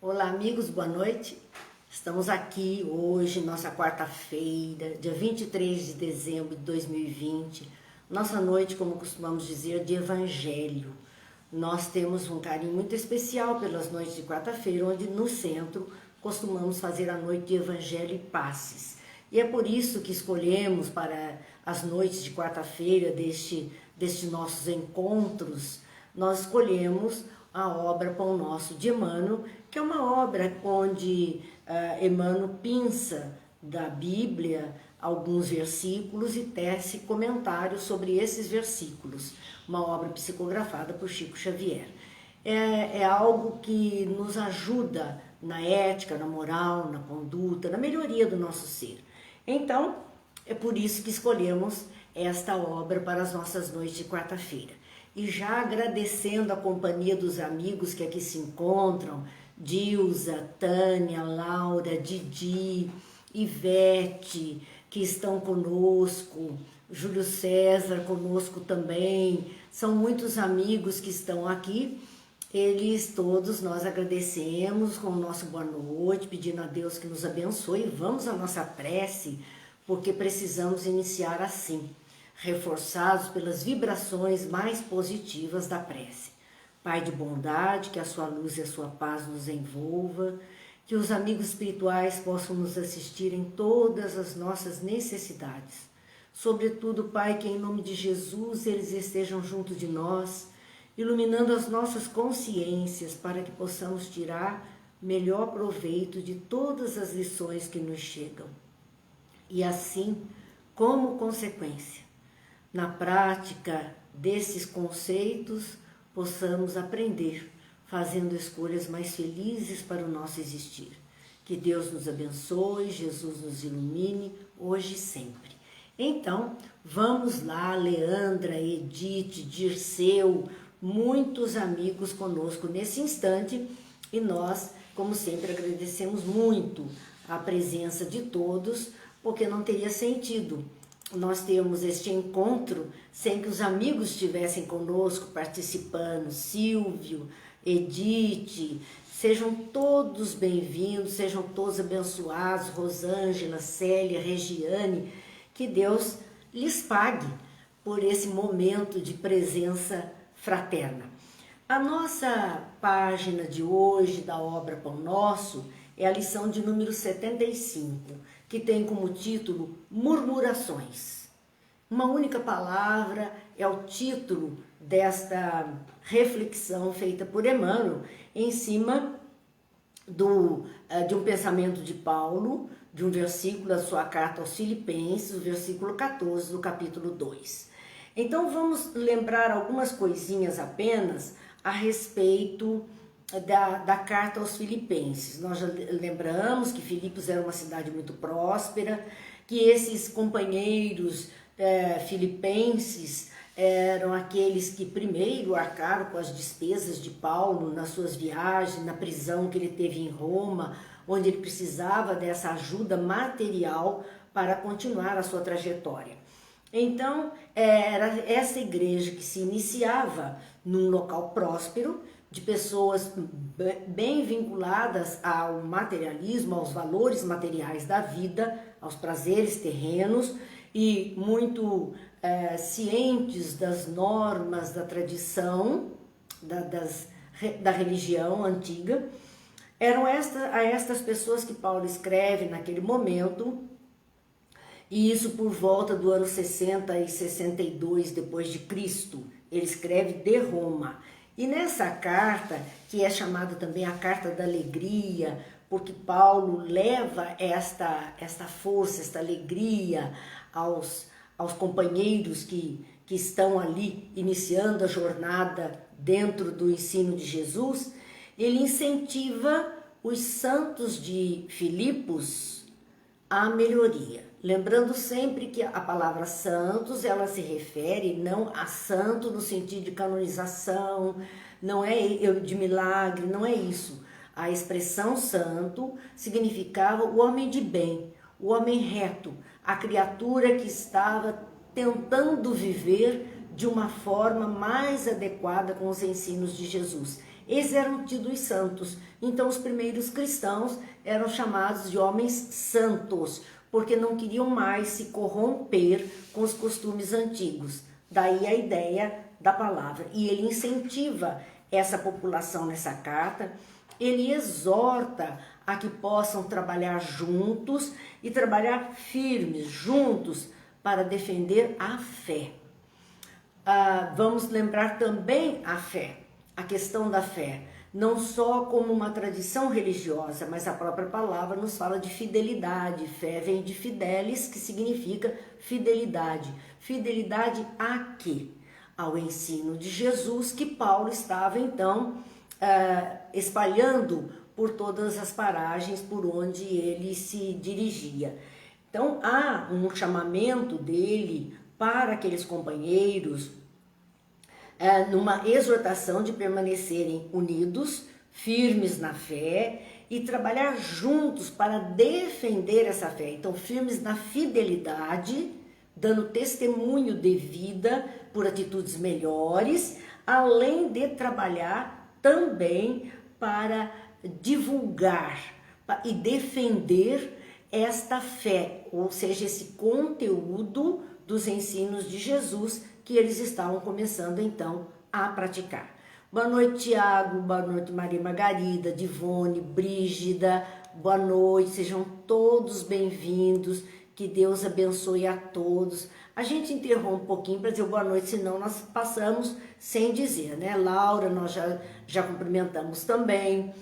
Olá, amigos, boa noite. Estamos aqui hoje, nossa quarta-feira, dia 23 de dezembro de 2020. Nossa noite, como costumamos dizer, de evangelho. Nós temos um carinho muito especial pelas noites de quarta-feira, onde no centro costumamos fazer a noite de evangelho e passes. E é por isso que escolhemos para as noites de quarta-feira destes nossos encontros, nós escolhemos a obra Pão Nosso de Emmanuel, que é uma obra onde Emmanuel pinça da Bíblia alguns versículos e tece comentários sobre esses versículos, uma obra psicografada por Chico Xavier. É algo que nos ajuda na ética, na moral, na conduta, na melhoria do nosso ser. Então, é por isso que escolhemos esta obra para as nossas noites de quarta-feira. E já agradecendo a companhia dos amigos que aqui se encontram, Dilza, Tânia, Laura, Didi, Ivete, que estão conosco, Júlio César conosco também, são muitos amigos que estão aqui. Eles todos nós agradecemos com o nosso boa noite, pedindo a Deus que nos abençoe. Vamos à nossa prece, porque precisamos iniciar assim, reforçados pelas vibrações mais positivas da prece. Pai de bondade, que a sua luz e a sua paz nos envolva, que os amigos espirituais possam nos assistir em todas as nossas necessidades. Sobretudo, Pai, que em nome de Jesus eles estejam junto de nós, iluminando as nossas consciências para que possamos tirar melhor proveito de todas as lições que nos chegam. E assim, como consequência, na prática desses conceitos, possamos aprender, fazendo escolhas mais felizes para o nosso existir. Que Deus nos abençoe, Jesus nos ilumine, hoje e sempre. Então, vamos lá, Leandra, Edith, Dirceu, muitos amigos conosco nesse instante, e nós, como sempre, agradecemos muito a presença de todos, porque não teria sentido nós termos este encontro sem que os amigos estivessem conosco participando. Silvio, Edith, sejam todos bem-vindos, sejam todos abençoados, Rosângela, Célia, Regiane, que Deus lhes pague por esse momento de presença fraterna. A nossa página de hoje da obra Pão Nosso é a lição de número 75, que tem como título Murmurações. Uma única palavra é o título desta reflexão feita por Emmanuel em cima de um pensamento de Paulo, de um versículo da sua carta aos Filipenses, o versículo 14 do capítulo 2. Então vamos lembrar algumas coisinhas apenas a respeito da carta aos Filipenses. Nós já lembramos que Filipos era uma cidade muito próspera, que esses companheiros filipenses eram aqueles que primeiro arcaram com as despesas de Paulo nas suas viagens, na prisão que ele teve em Roma, onde ele precisava dessa ajuda material para continuar a sua trajetória. Então, era essa igreja que se iniciava num local próspero, de pessoas bem vinculadas ao materialismo, aos valores materiais da vida, aos prazeres terrenos e muito cientes das normas da tradição, da religião antiga. Eram a estas pessoas que Paulo escreve naquele momento, e isso por volta do ano 60 e 62 depois de Cristo. Ele escreve de Roma. E nessa carta, que é chamada também a Carta da Alegria, porque Paulo leva esta força, esta alegria aos companheiros que estão ali iniciando a jornada dentro do ensino de Jesus, ele incentiva os santos de Filipos à melhoria. Lembrando sempre que a palavra santos, ela se refere não a santo no sentido de canonização, não é de milagre, não é isso. A expressão santo significava o homem de bem, o homem reto, a criatura que estava tentando viver de uma forma mais adequada com os ensinos de Jesus. Eles eram tidos santos, então os primeiros cristãos eram chamados de homens santos, porque não queriam mais se corromper com os costumes antigos. Daí a ideia da palavra. E ele incentiva essa população nessa carta, ele exorta a que possam trabalhar juntos e trabalhar firmes, juntos, para defender a fé. Vamos lembrar também a fé, a questão da fé, não só como uma tradição religiosa, mas a própria palavra nos fala de fidelidade. Fé vem de fidelis, que significa fidelidade. Fidelidade a quê? Ao ensino de Jesus, que Paulo estava então espalhando por todas as paragens por onde ele se dirigia. Então há um chamamento dele para aqueles companheiros, numa exortação de permanecerem unidos, firmes na fé e trabalhar juntos para defender essa fé. Então, firmes na fidelidade, dando testemunho de vida por atitudes melhores, além de trabalhar também para divulgar e defender esta fé, ou seja, esse conteúdo dos ensinos de Jesus que eles estavam começando então a praticar. Boa noite, Tiago, boa noite, Maria Margarida, Divone, Brígida, boa noite, sejam todos bem-vindos, que Deus abençoe a todos. A gente interrompe um pouquinho para dizer boa noite, senão nós passamos sem dizer, né? Laura, nós já cumprimentamos também.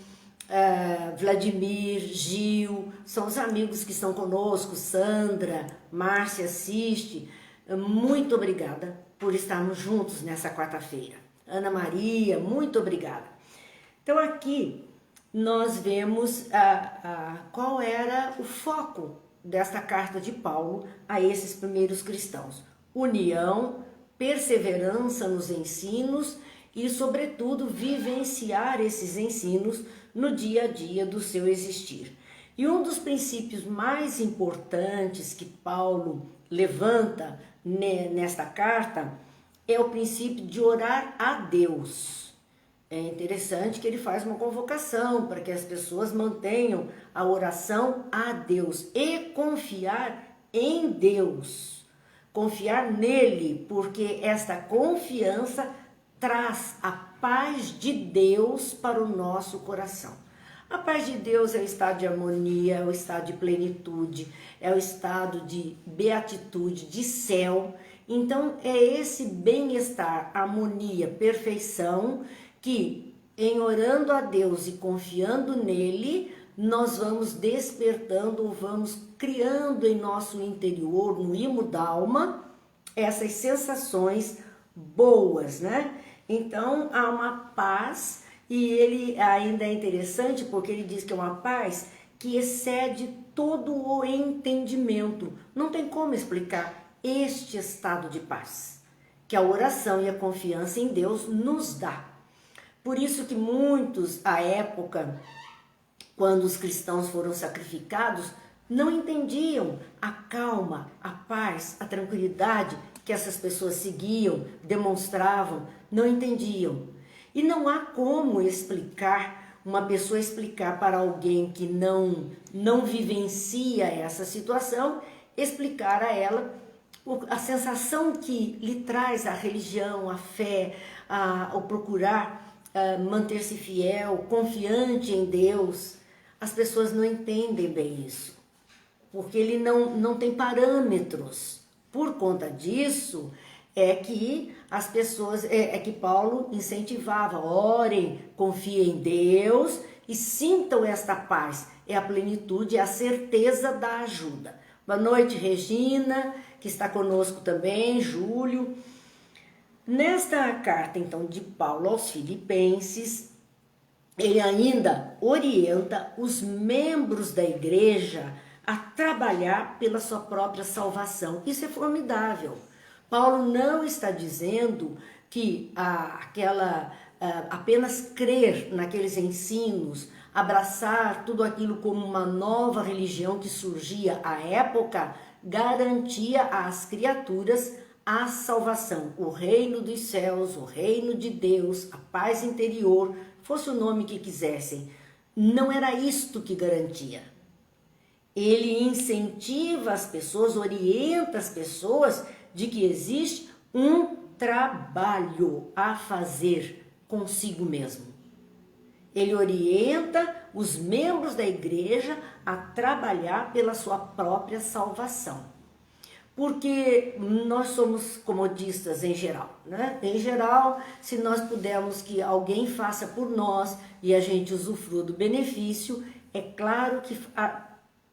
Vladimir, Gil, são os amigos que estão conosco, Sandra, Márcia assiste, muito obrigada por estarmos juntos nessa quarta-feira. Ana Maria, muito obrigada. Então aqui nós vemos qual era o foco desta carta de Paulo a esses primeiros cristãos: união, perseverança nos ensinos e, sobretudo, vivenciar esses ensinos no dia a dia do seu existir. E um dos princípios mais importantes que Paulo levanta nesta carta é o princípio de orar a Deus. É interessante que ele faz uma convocação para que as pessoas mantenham a oração a Deus e confiar em Deus. Confiar nele, porque esta confiança traz a paz de Deus para o nosso coração. A paz de Deus é o estado de harmonia, é o estado de plenitude, é o estado de beatitude, de céu. Então é esse bem-estar, harmonia, perfeição que, em orando a Deus e confiando nele, nós vamos despertando, vamos criando em nosso interior, no imo da alma, essas sensações boas, né? Então há uma paz, e ele ainda é interessante porque ele diz que é uma paz que excede todo o entendimento. Não tem como explicar este estado de paz que a oração e a confiança em Deus nos dá. Por isso que muitos, à época, quando os cristãos foram sacrificados, não entendiam a calma, a paz, a tranquilidade que essas pessoas seguiam, demonstravam, não entendiam. E não há como explicar, uma pessoa explicar para alguém que não vivencia essa situação, explicar a ela a sensação que lhe traz a religião, a fé, o procurar manter-se fiel, confiante em Deus. As pessoas não entendem bem isso, porque ele não tem parâmetros. Por conta disso, é que as pessoas, é que Paulo incentivava: orem, confiem em Deus e sintam esta paz. É a plenitude, é a certeza da ajuda. Boa noite, Regina, que está conosco também, Júlio. Nesta carta, então, de Paulo aos Filipenses, ele ainda orienta os membros da igreja a trabalhar pela sua própria salvação. Isso é formidável. Paulo não está dizendo que apenas crer naqueles ensinos, abraçar tudo aquilo como uma nova religião que surgia à época, garantia às criaturas a salvação, o reino dos céus, o reino de Deus, a paz interior, fosse o nome que quisessem, não era isto que garantia. Ele incentiva as pessoas, orienta as pessoas de que existe um trabalho a fazer consigo mesmo. Ele orienta os membros da igreja a trabalhar pela sua própria salvação. Porque nós somos comodistas em geral, né? Em geral, se nós pudermos que alguém faça por nós e a gente usufrua do benefício, é claro que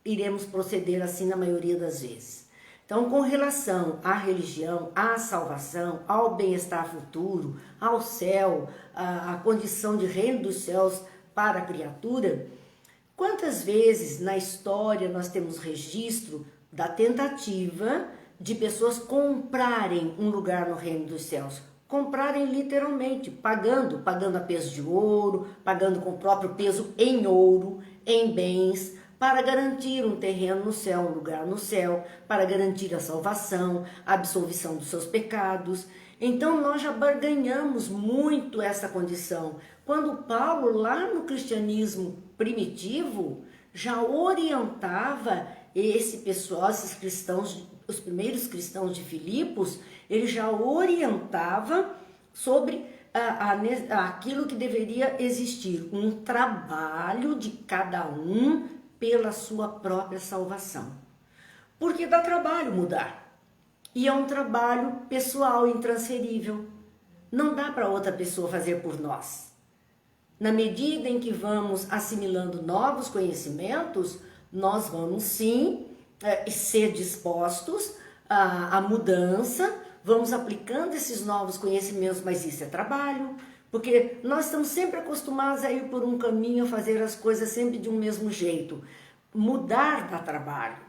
iremos proceder assim na maioria das vezes. Então, com relação à religião, à salvação, ao bem-estar futuro, ao céu, à condição de reino dos céus para a criatura, quantas vezes na história nós temos registro da tentativa de pessoas comprarem um lugar no reino dos céus? Comprarem literalmente, pagando a peso de ouro, pagando com o próprio peso em ouro, em bens, para garantir um terreno no céu, um lugar no céu, para garantir a salvação, a absolvição dos seus pecados. Então nós já barganhamos muito essa condição. Quando Paulo, lá no cristianismo primitivo, já orientava esse pessoal, esses cristãos, os primeiros cristãos de Filipos, ele já orientava sobre aquilo que deveria existir, um trabalho de cada um pela sua própria salvação. Porque dá trabalho mudar. E é um trabalho pessoal, intransferível. Não dá para outra pessoa fazer por nós. Na medida em que vamos assimilando novos conhecimentos, nós vamos sim ser dispostos à mudança, vamos aplicando esses novos conhecimentos, mas isso é trabalho, porque nós estamos sempre acostumados a ir por um caminho, a fazer as coisas sempre de um mesmo jeito. Mudar dá trabalho,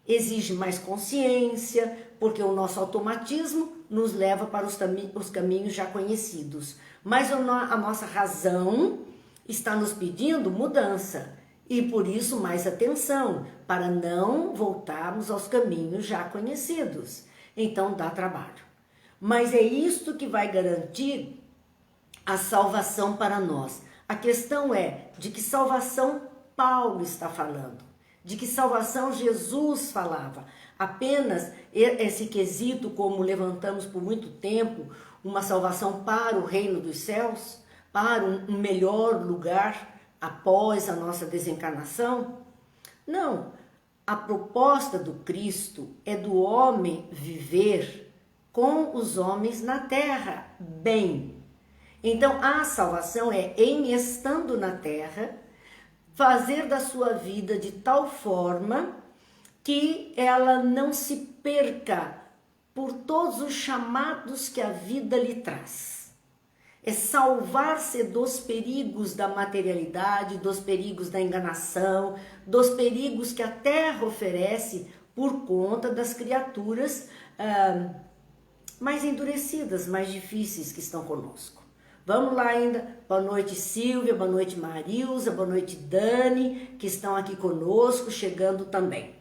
exige mais consciência, porque o nosso automatismo nos leva para os caminhos já conhecidos. Mas a nossa razão está nos pedindo mudança e por isso mais atenção, para não voltarmos aos caminhos já conhecidos. Então dá trabalho. Mas é isto que vai garantir a salvação para nós. A questão é de que salvação Paulo está falando, de que salvação Jesus falava. Apenas esse quesito, como levantamos por muito tempo, uma salvação para o reino dos céus, para um melhor lugar após a nossa desencarnação? Não, a proposta do Cristo é do homem viver com os homens na terra bem. Então a salvação é, em estando na terra, fazer da sua vida de tal forma que ela não se perca por todos os chamados que a vida lhe traz. É salvar-se dos perigos da materialidade, dos perigos da enganação, dos perigos que a terra oferece por conta das criaturas mais endurecidas, mais difíceis que estão conosco. Vamos lá ainda, boa noite Silvia, boa noite Marilza, boa noite Dani, que estão aqui conosco, chegando também.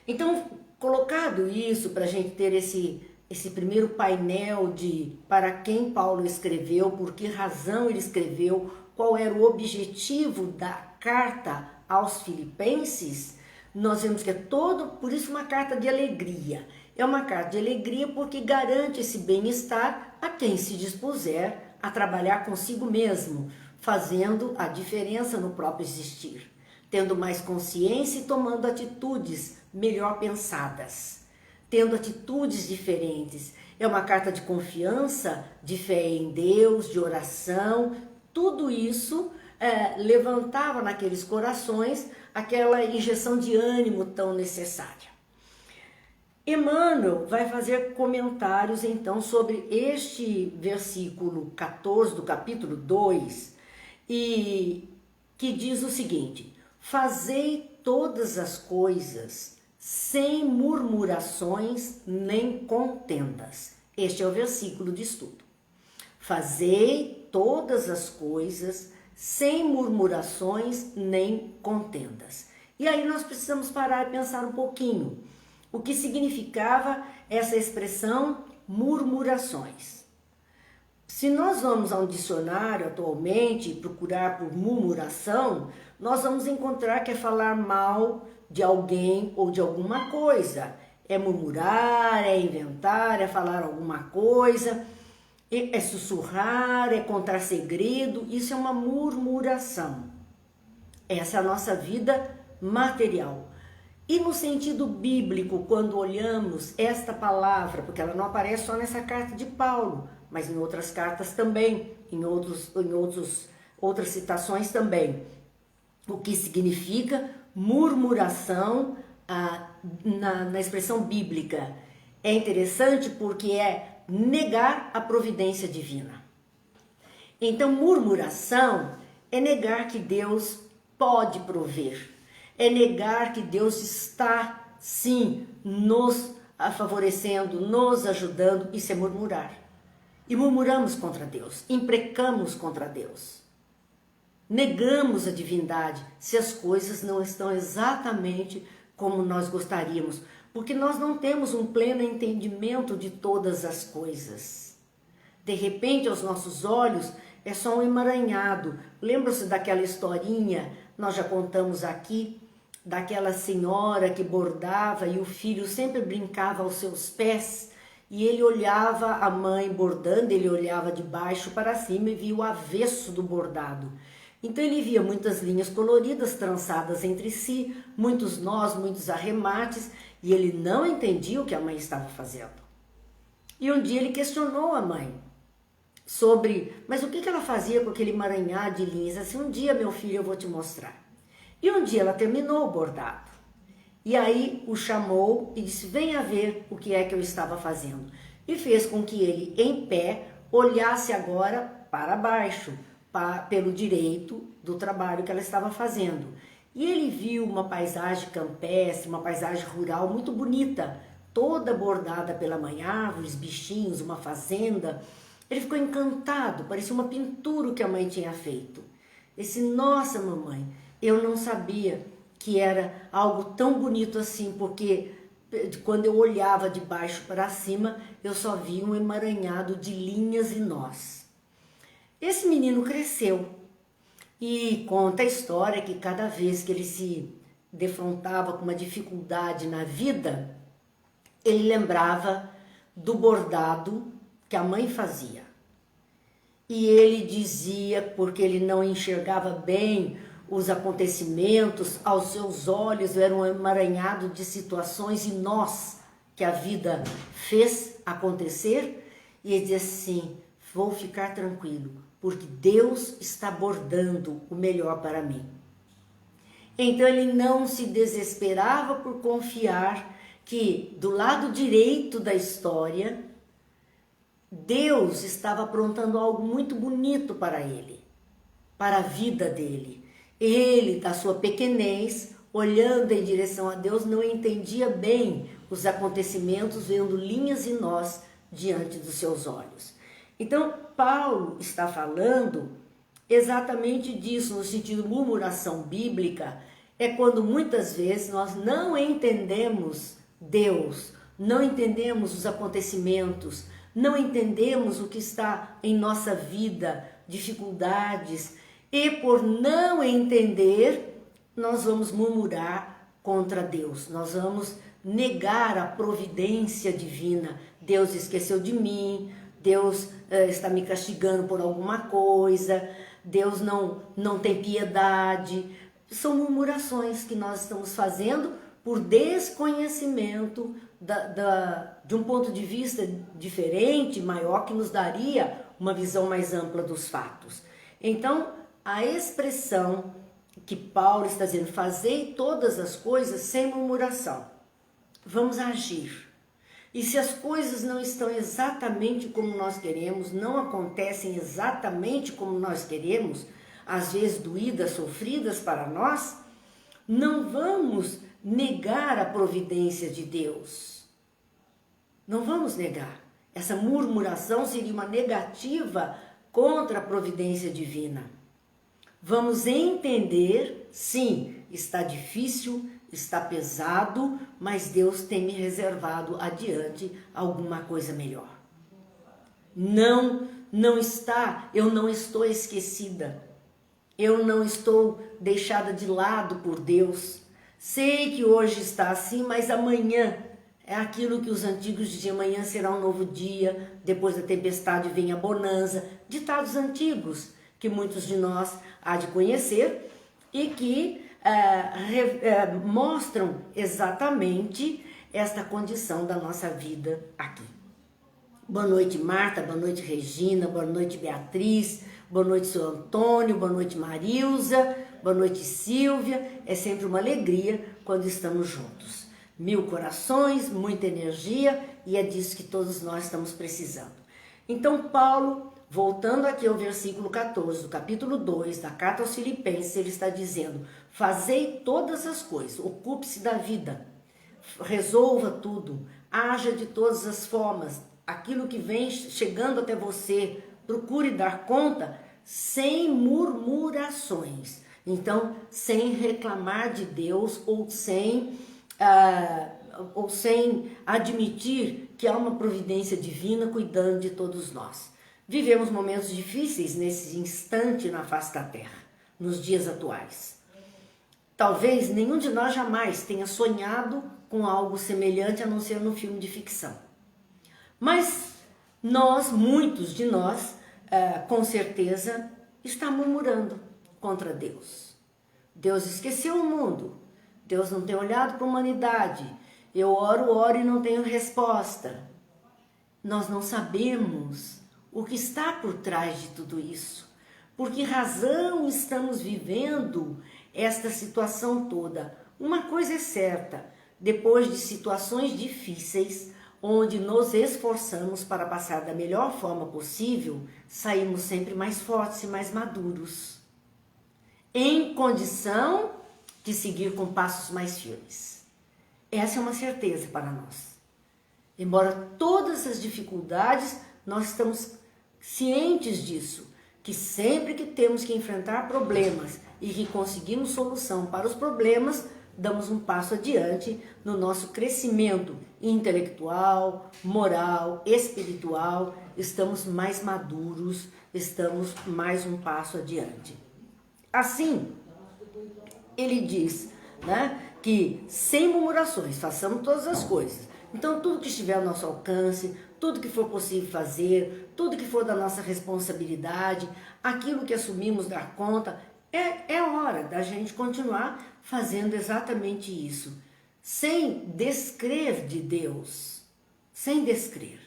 Então, colocado isso para a gente ter esse primeiro painel de para quem Paulo escreveu, por que razão ele escreveu, qual era o objetivo da carta aos Filipenses, nós vemos que é por isso uma carta de alegria. É uma carta de alegria porque garante esse bem-estar a quem se dispuser a trabalhar consigo mesmo, fazendo a diferença no próprio existir, tendo mais consciência e tomando atitudes melhor pensadas, tendo atitudes diferentes. É uma carta de confiança, de fé em Deus, de oração. Tudo isso levantava naqueles corações aquela injeção de ânimo tão necessária. Emmanuel vai fazer comentários então sobre este versículo 14 do capítulo 2, e que diz o seguinte: fazei todas as coisas sem murmurações nem contendas. Este é o versículo de estudo. Fazei todas as coisas sem murmurações nem contendas. E aí nós precisamos parar e pensar um pouquinho. o que significava essa expressão murmurações. Se nós vamos a um dicionário atualmente e procurar por murmuração, nós vamos encontrar que é falar mal de alguém ou de alguma coisa. É murmurar, é inventar, é falar alguma coisa, é sussurrar, é contar segredo. Isso é uma murmuração. Essa é a nossa vida material. E no sentido bíblico, quando olhamos esta palavra, porque ela não aparece só nessa carta de Paulo, mas em outras cartas também, em outras citações também. O que significa murmuração na expressão bíblica? É interessante porque é negar a providência divina. Então, murmuração é negar que Deus pode prover. É negar que Deus está, sim, nos favorecendo, nos ajudando. Isso é murmurar. E murmuramos contra Deus, imprecamos contra Deus. Negamos a divindade se as coisas não estão exatamente como nós gostaríamos, porque nós não temos um pleno entendimento de todas as coisas. De repente, aos nossos olhos, é só um emaranhado. Lembram-se daquela historinha, nós já contamos aqui, daquela senhora que bordava e o filho sempre brincava aos seus pés e ele olhava a mãe bordando, ele olhava de baixo para cima e via o avesso do bordado. Então ele via muitas linhas coloridas trançadas entre si, muitos nós, muitos arremates, e ele não entendia o que a mãe estava fazendo. E um dia ele questionou a mãe sobre, mas o que ela fazia com aquele emaranhado de linhas? Assim, um dia, meu filho, eu vou te mostrar. E um dia ela terminou o bordado. E aí o chamou e disse, venha ver o que é que eu estava fazendo. E fez com que ele, em pé, olhasse agora para baixo, pelo direito do trabalho que ela estava fazendo. E ele viu uma paisagem campestre, uma paisagem rural muito bonita, toda bordada pela mãe, árvores, bichinhos, uma fazenda. Ele ficou encantado, parecia uma pintura que a mãe tinha feito. Ele disse, nossa mamãe, eu não sabia que era algo tão bonito assim, porque quando eu olhava de baixo para cima, eu só via um emaranhado de linhas e nós. Esse menino cresceu e conta a história que cada vez que ele se defrontava com uma dificuldade na vida, ele lembrava do bordado que a mãe fazia. E ele dizia, porque ele não enxergava bem os acontecimentos, aos seus olhos era um emaranhado de situações e nós que a vida fez acontecer, e ele dizia assim, vou ficar tranquilo, porque Deus está bordando o melhor para mim. Então ele não se desesperava por confiar que do lado direito da história, Deus estava aprontando algo muito bonito para ele, para a vida dele. Ele, da sua pequenez, olhando em direção a Deus, não entendia bem os acontecimentos, vendo linhas e nós diante dos seus olhos. Então, Paulo está falando exatamente disso, no sentido de murmuração bíblica, é quando muitas vezes nós não entendemos Deus, não entendemos os acontecimentos, não entendemos o que está em nossa vida, dificuldades, e por não entender, nós vamos murmurar contra Deus, nós vamos negar a providência divina. Deus esqueceu de mim, Deus está me castigando por alguma coisa, Deus não tem piedade. São murmurações que nós estamos fazendo por desconhecimento de um ponto de vista diferente, maior, que nos daria uma visão mais ampla dos fatos. Então, a expressão que Paulo está dizendo, fazei todas as coisas sem murmuração. Vamos agir. E se as coisas não estão exatamente como nós queremos, não acontecem exatamente como nós queremos, às vezes doídas, sofridas para nós, não vamos negar a providência de Deus. Não vamos negar. Essa murmuração seria uma negativa contra a providência divina. Vamos entender, sim, está difícil, está pesado, mas Deus tem me reservado adiante alguma coisa melhor. Eu não estou esquecida. Eu não estou deixada de lado por Deus. Sei que hoje está assim, mas amanhã é aquilo que os antigos diziam: amanhã será um novo dia, depois da tempestade vem a bonança. Ditados antigos que muitos de nós há de conhecer e que mostram exatamente esta condição da nossa vida aqui. Boa noite, Marta, boa noite, Regina, boa noite, Beatriz, boa noite, seu Antônio, boa noite, Marilza, boa noite, Silvia. É sempre uma alegria quando estamos juntos. 1000 corações, muita energia, e é disso que todos nós estamos precisando. Então, Paulo, voltando aqui ao versículo 14 do capítulo 2 da carta aos Filipenses, ele está dizendo: fazei todas as coisas, ocupe-se da vida, resolva tudo, haja de todas as formas, aquilo que vem chegando até você, procure dar conta sem murmurações. Então, sem reclamar de Deus ou sem admitir que há uma providência divina cuidando de todos nós. Vivemos momentos difíceis nesse instante na face da terra, nos dias atuais. Talvez nenhum de nós jamais tenha sonhado com algo semelhante a não ser no filme de ficção. Mas muitos de nós, com certeza, está murmurando contra Deus. Deus esqueceu o mundo. Deus não tem olhado para a humanidade. Eu oro e não tenho resposta. Nós não sabemos o que está por trás de tudo isso. Por que razão estamos vivendo esta situação toda? Uma coisa é certa: depois de situações difíceis, onde nos esforçamos para passar da melhor forma possível, saímos sempre mais fortes e mais maduros, em condição de seguir com passos mais firmes. Essa é uma certeza para nós. Embora todas as dificuldades, nós estamos cientes disso, que sempre que temos que enfrentar problemas e que conseguimos solução para os problemas, damos um passo adiante no nosso crescimento intelectual, moral, espiritual, estamos mais maduros, estamos mais um passo adiante. Assim, ele diz, que sem murmurações, façamos todas as coisas. Então, tudo que estiver ao nosso alcance, tudo que for possível fazer, tudo que for da nossa responsabilidade, aquilo que assumimos dar conta, é hora da gente continuar fazendo exatamente isso, sem descrer de Deus, sem descrer.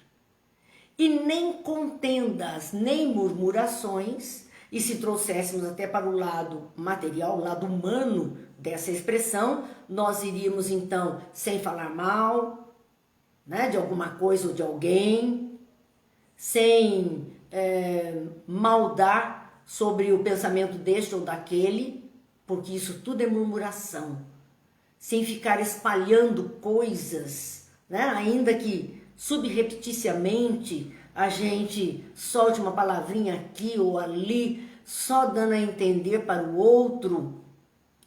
E nem contendas, nem murmurações, e se trouxéssemos até para o lado material, o lado humano dessa expressão, nós iríamos então sem falar mal, de alguma coisa ou de alguém, sem maldar sobre o pensamento deste ou daquele, porque isso tudo é murmuração, sem ficar espalhando coisas, ainda que subrepticiamente a gente solte uma palavrinha aqui ou ali, só dando a entender para o outro,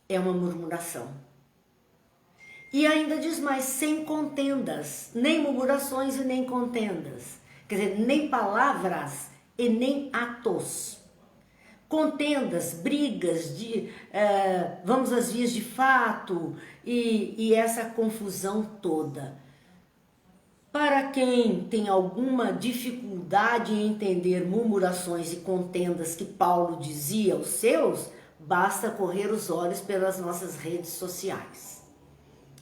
é uma murmuração. E ainda diz mais: sem contendas, nem murmurações e nem contendas, quer dizer, nem palavras e nem atos. Contendas, brigas, vamos às vias de fato e essa confusão toda. Para quem tem alguma dificuldade em entender murmurações e contendas que Paulo dizia aos seus, basta correr os olhos pelas nossas redes sociais.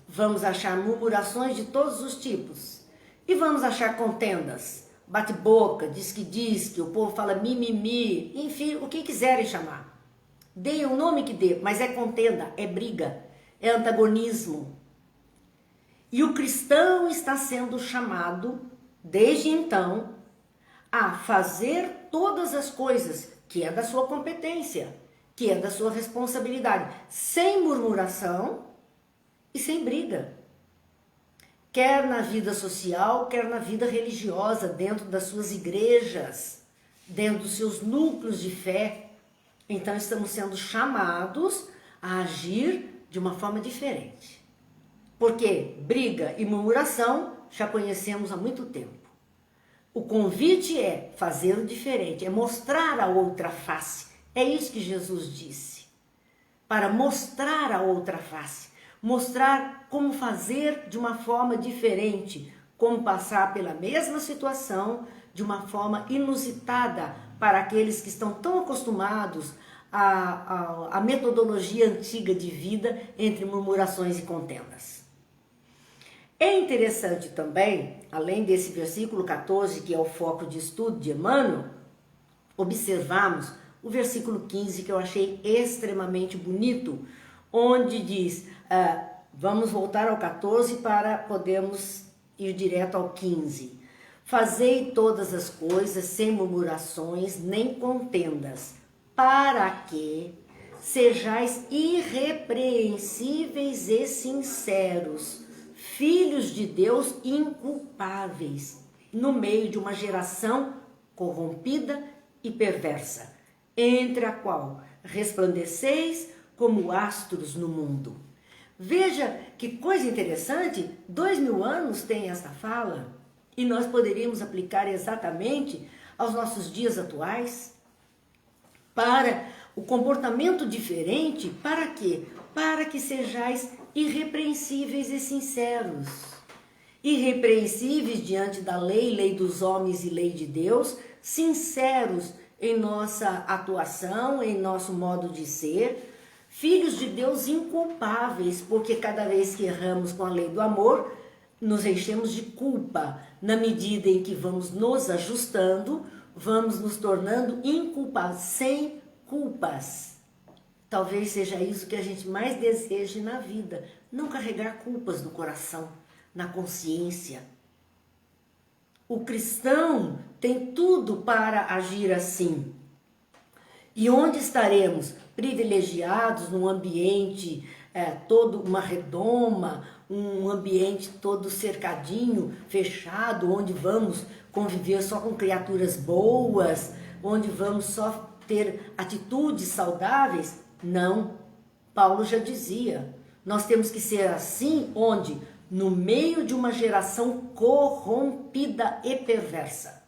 Vamos achar murmurações de todos os tipos e vamos achar contendas. Bate-boca, diz que, o povo fala mimimi, enfim, o que quiserem chamar. Deem o nome que dê, mas é contenda, é briga, é antagonismo. E o cristão está sendo chamado, desde então, a fazer todas as coisas que é da sua competência, que é da sua responsabilidade, sem murmuração e sem briga. Quer na vida social, quer na vida religiosa, dentro das suas igrejas, dentro dos seus núcleos de fé. Então estamos sendo chamados a agir de uma forma diferente. Porque briga e murmuração já conhecemos há muito tempo. O convite é fazer o diferente, é mostrar a outra face. É isso que Jesus disse. Para mostrar a outra face, mostrar como fazer de uma forma diferente, como passar pela mesma situação de uma forma inusitada para aqueles que estão tão acostumados à metodologia antiga de vida entre murmurações e contendas. É interessante também, além desse versículo 14, que é o foco de estudo de Emmanuel, observarmos o versículo 15, que eu achei extremamente bonito, onde diz, vamos voltar ao 14 para podermos ir direto ao 15. Fazei todas as coisas sem murmurações nem contendas, para que sejais irrepreensíveis e sinceros, filhos de Deus inculpáveis, no meio de uma geração corrompida e perversa, entre a qual resplandeceis como astros no mundo. Veja que coisa interessante, 2000 anos tem esta fala, e nós poderíamos aplicar exatamente aos nossos dias atuais, para o comportamento diferente, para quê? Para que sejais irrepreensíveis e sinceros. Irrepreensíveis diante da lei, lei dos homens e lei de Deus, sinceros em nossa atuação, em nosso modo de ser, filhos de Deus inculpáveis, porque cada vez que erramos com a lei do amor, nos enchemos de culpa, na medida em que vamos nos ajustando, vamos nos tornando inculpáveis, sem culpas. Talvez seja isso que a gente mais deseje na vida, não carregar culpas no coração, na consciência. O cristão tem tudo para agir assim. E onde estaremos? Privilegiados num ambiente todo uma redoma, um ambiente todo cercadinho, fechado, onde vamos conviver só com criaturas boas, onde vamos só ter atitudes saudáveis? Não. Paulo já dizia, nós temos que ser assim, onde? No meio de uma geração corrompida e perversa.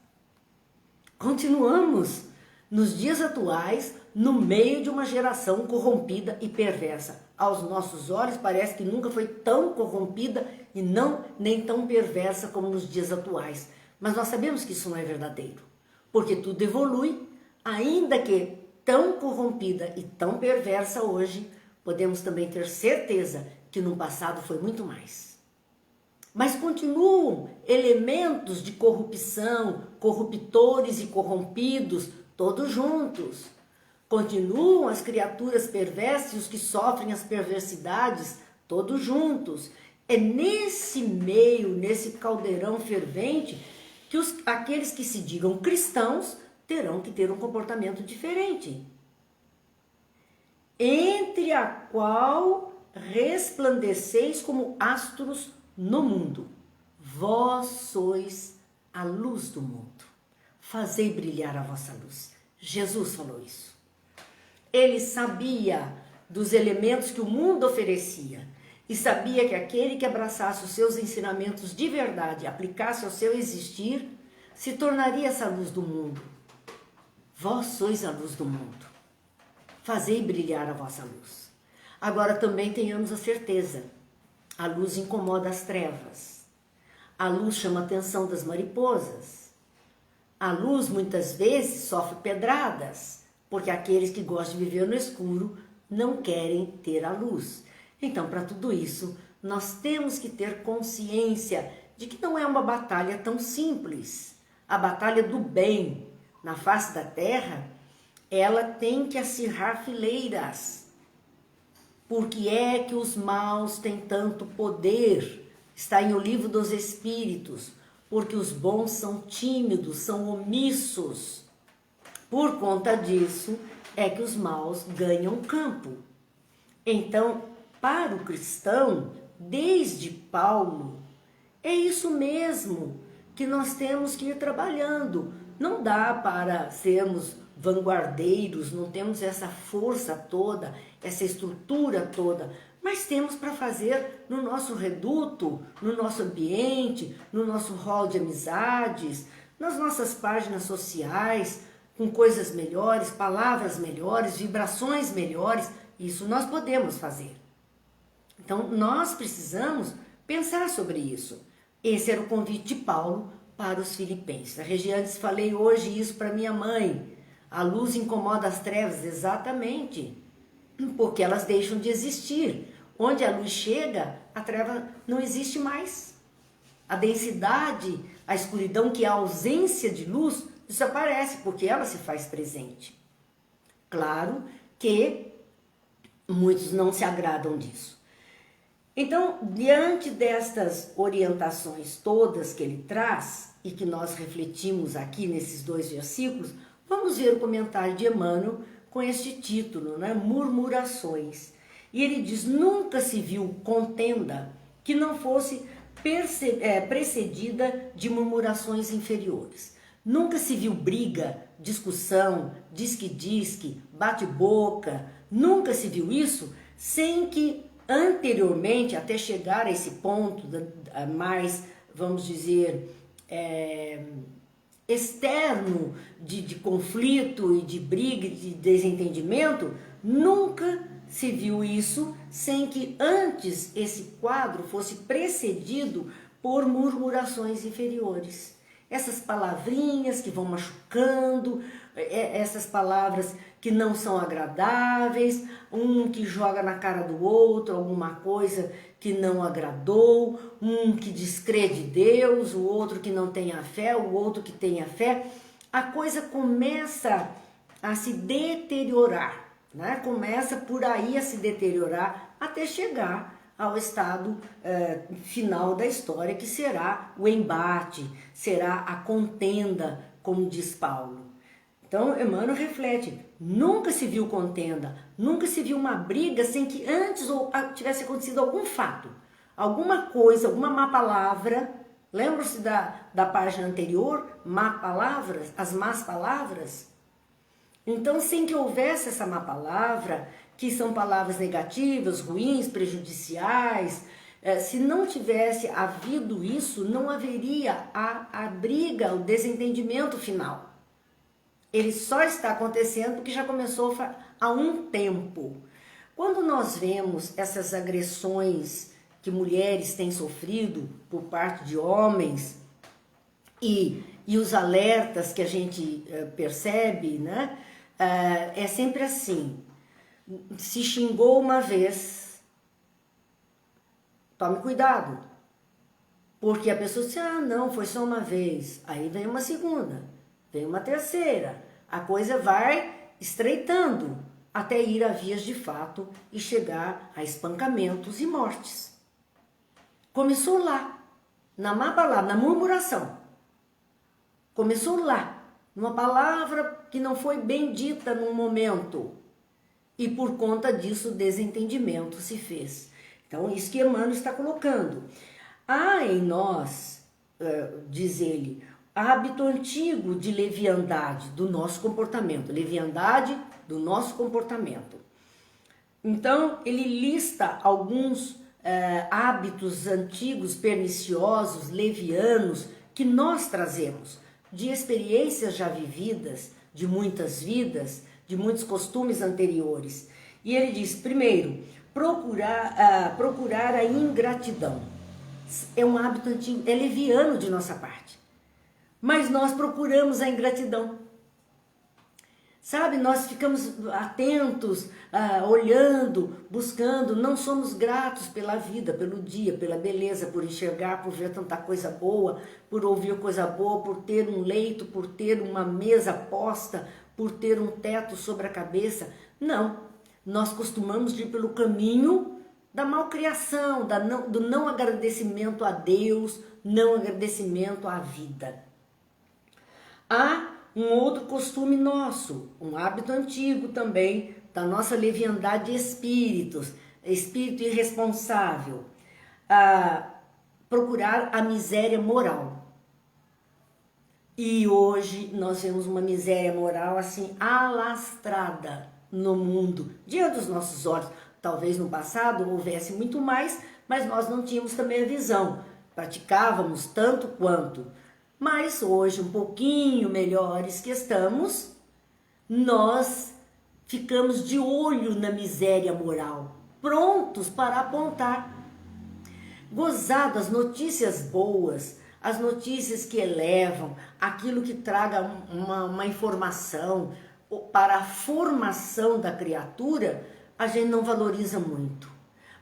Continuamos nos dias atuais, no meio de uma geração corrompida e perversa. Aos nossos olhos parece que nunca foi tão corrompida e nem tão perversa como nos dias atuais. Mas nós sabemos que isso não é verdadeiro, porque tudo evolui, ainda que tão corrompida e tão perversa hoje, podemos também ter certeza que no passado foi muito mais. Mas continuam elementos de corrupção, corruptores e corrompidos, todos juntos. Continuam as criaturas perversas e os que sofrem as perversidades, todos juntos. É nesse meio, nesse caldeirão fervente, que aqueles que se digam cristãos terão que ter um comportamento diferente. Entre a qual resplandeceis como astros no mundo. Vós sois a luz do mundo. Fazei brilhar a vossa luz. Jesus falou isso. Ele sabia dos elementos que o mundo oferecia e sabia que aquele que abraçasse os seus ensinamentos de verdade, aplicasse ao seu existir, se tornaria essa luz do mundo. Vós sois a luz do mundo. Fazei brilhar a vossa luz. Agora também tenhamos a certeza, a luz incomoda as trevas. A luz chama a atenção das mariposas. A luz muitas vezes sofre pedradas, porque aqueles que gostam de viver no escuro não querem ter a luz. Então, para tudo isso, nós temos que ter consciência de que não é uma batalha tão simples. A batalha do bem na face da terra, ela tem que acirrar fileiras. Por que é que os maus têm tanto poder? Está em O Livro dos Espíritos. Porque os bons são tímidos, são omissos. Por conta disso, é que os maus ganham campo. Então, para o cristão, desde Paulo, é isso mesmo que nós temos que ir trabalhando. Não dá para sermos vanguardeiros, não temos essa força toda, essa estrutura toda, mas temos para fazer no nosso reduto, no nosso ambiente, no nosso hall de amizades, nas nossas páginas sociais, com coisas melhores, palavras melhores, vibrações melhores. Isso nós podemos fazer. Então, nós precisamos pensar sobre isso. Esse era o convite de Paulo para os filipenses. A Regiane, falei hoje isso para minha mãe. A luz incomoda as trevas, exatamente, porque elas deixam de existir. Onde a luz chega, a treva não existe mais. A densidade, a escuridão, que é a ausência de luz, desaparece, porque ela se faz presente. Claro que muitos não se agradam disso. Então, diante destas orientações todas que ele traz e que nós refletimos aqui nesses 2 versículos, vamos ver o comentário de Emmanuel com este título, né? Murmurações. E ele diz: nunca se viu contenda que não fosse precedida de murmurações inferiores. Nunca se viu briga, discussão, disque-disque, bate-boca. Nunca se viu isso sem que anteriormente, até chegar a esse ponto mais, vamos dizer, externo de conflito e de briga, de desentendimento, nunca se viu isso sem que antes esse quadro fosse precedido por murmurações inferiores. Essas palavrinhas que vão machucando, essas palavras que não são agradáveis, um que joga na cara do outro alguma coisa que não agradou, um que descrede Deus, o outro que não tem a fé, o outro que tem a fé. A coisa começa a se deteriorar, né? Começa por aí a se deteriorar até chegar ao estado final da história, que será o embate, será a contenda, como diz Paulo. Então, Emmanuel reflete: nunca se viu contenda, nunca se viu uma briga sem que antes tivesse acontecido algum fato, alguma coisa, alguma má palavra. Lembram-se da página anterior? Má palavras, as más palavras? Então, sem que houvesse essa má palavra, que são palavras negativas, ruins, prejudiciais, se não tivesse havido isso, não haveria a briga, o desentendimento final. Ele só está acontecendo porque já começou há um tempo. Quando nós vemos essas agressões que mulheres têm sofrido por parte de homens e os alertas que a gente percebe, né? É sempre assim: se xingou uma vez, tome cuidado, porque a pessoa diz: ah, não, foi só uma vez. Aí vem uma segunda, vem uma terceira, a coisa vai estreitando até ir a vias de fato e chegar a espancamentos e mortes. Começou lá, na má palavra, na murmuração. Começou lá, numa palavra que não foi bem dita num momento. E por conta disso o desentendimento se fez. Então, isso que Emmanuel está colocando. Há em nós, diz ele, hábito antigo de leviandade do nosso comportamento. Leviandade do nosso comportamento. Então, ele lista alguns hábitos antigos, perniciosos, levianos, que nós trazemos de experiências já vividas, de muitas vidas, de muitos costumes anteriores. E ele diz, primeiro, procurar a ingratidão. É um hábito antigo, é leviano de nossa parte. Mas nós procuramos a ingratidão. Sabe, nós ficamos atentos, olhando, buscando, não somos gratos pela vida, pelo dia, pela beleza, por enxergar, por ver tanta coisa boa, por ouvir coisa boa, por ter um leito, por ter uma mesa posta, por ter um teto sobre a cabeça. Não, nós costumamos ir pelo caminho da malcriação, do não agradecimento a Deus, não agradecimento à vida. Há um outro costume nosso, um hábito antigo também, da nossa leviandade de espírito irresponsável, procurar a miséria moral. E hoje nós vemos uma miséria moral assim alastrada no mundo, diante dos nossos olhos. Talvez no passado houvesse muito mais, mas nós não tínhamos também a visão. Praticávamos tanto quanto. Mas hoje, um pouquinho melhores que estamos, nós ficamos de olho na miséria moral, prontos para apontar. Gozado as notícias boas, as notícias que elevam, aquilo que traga uma informação para a formação da criatura, a gente não valoriza muito.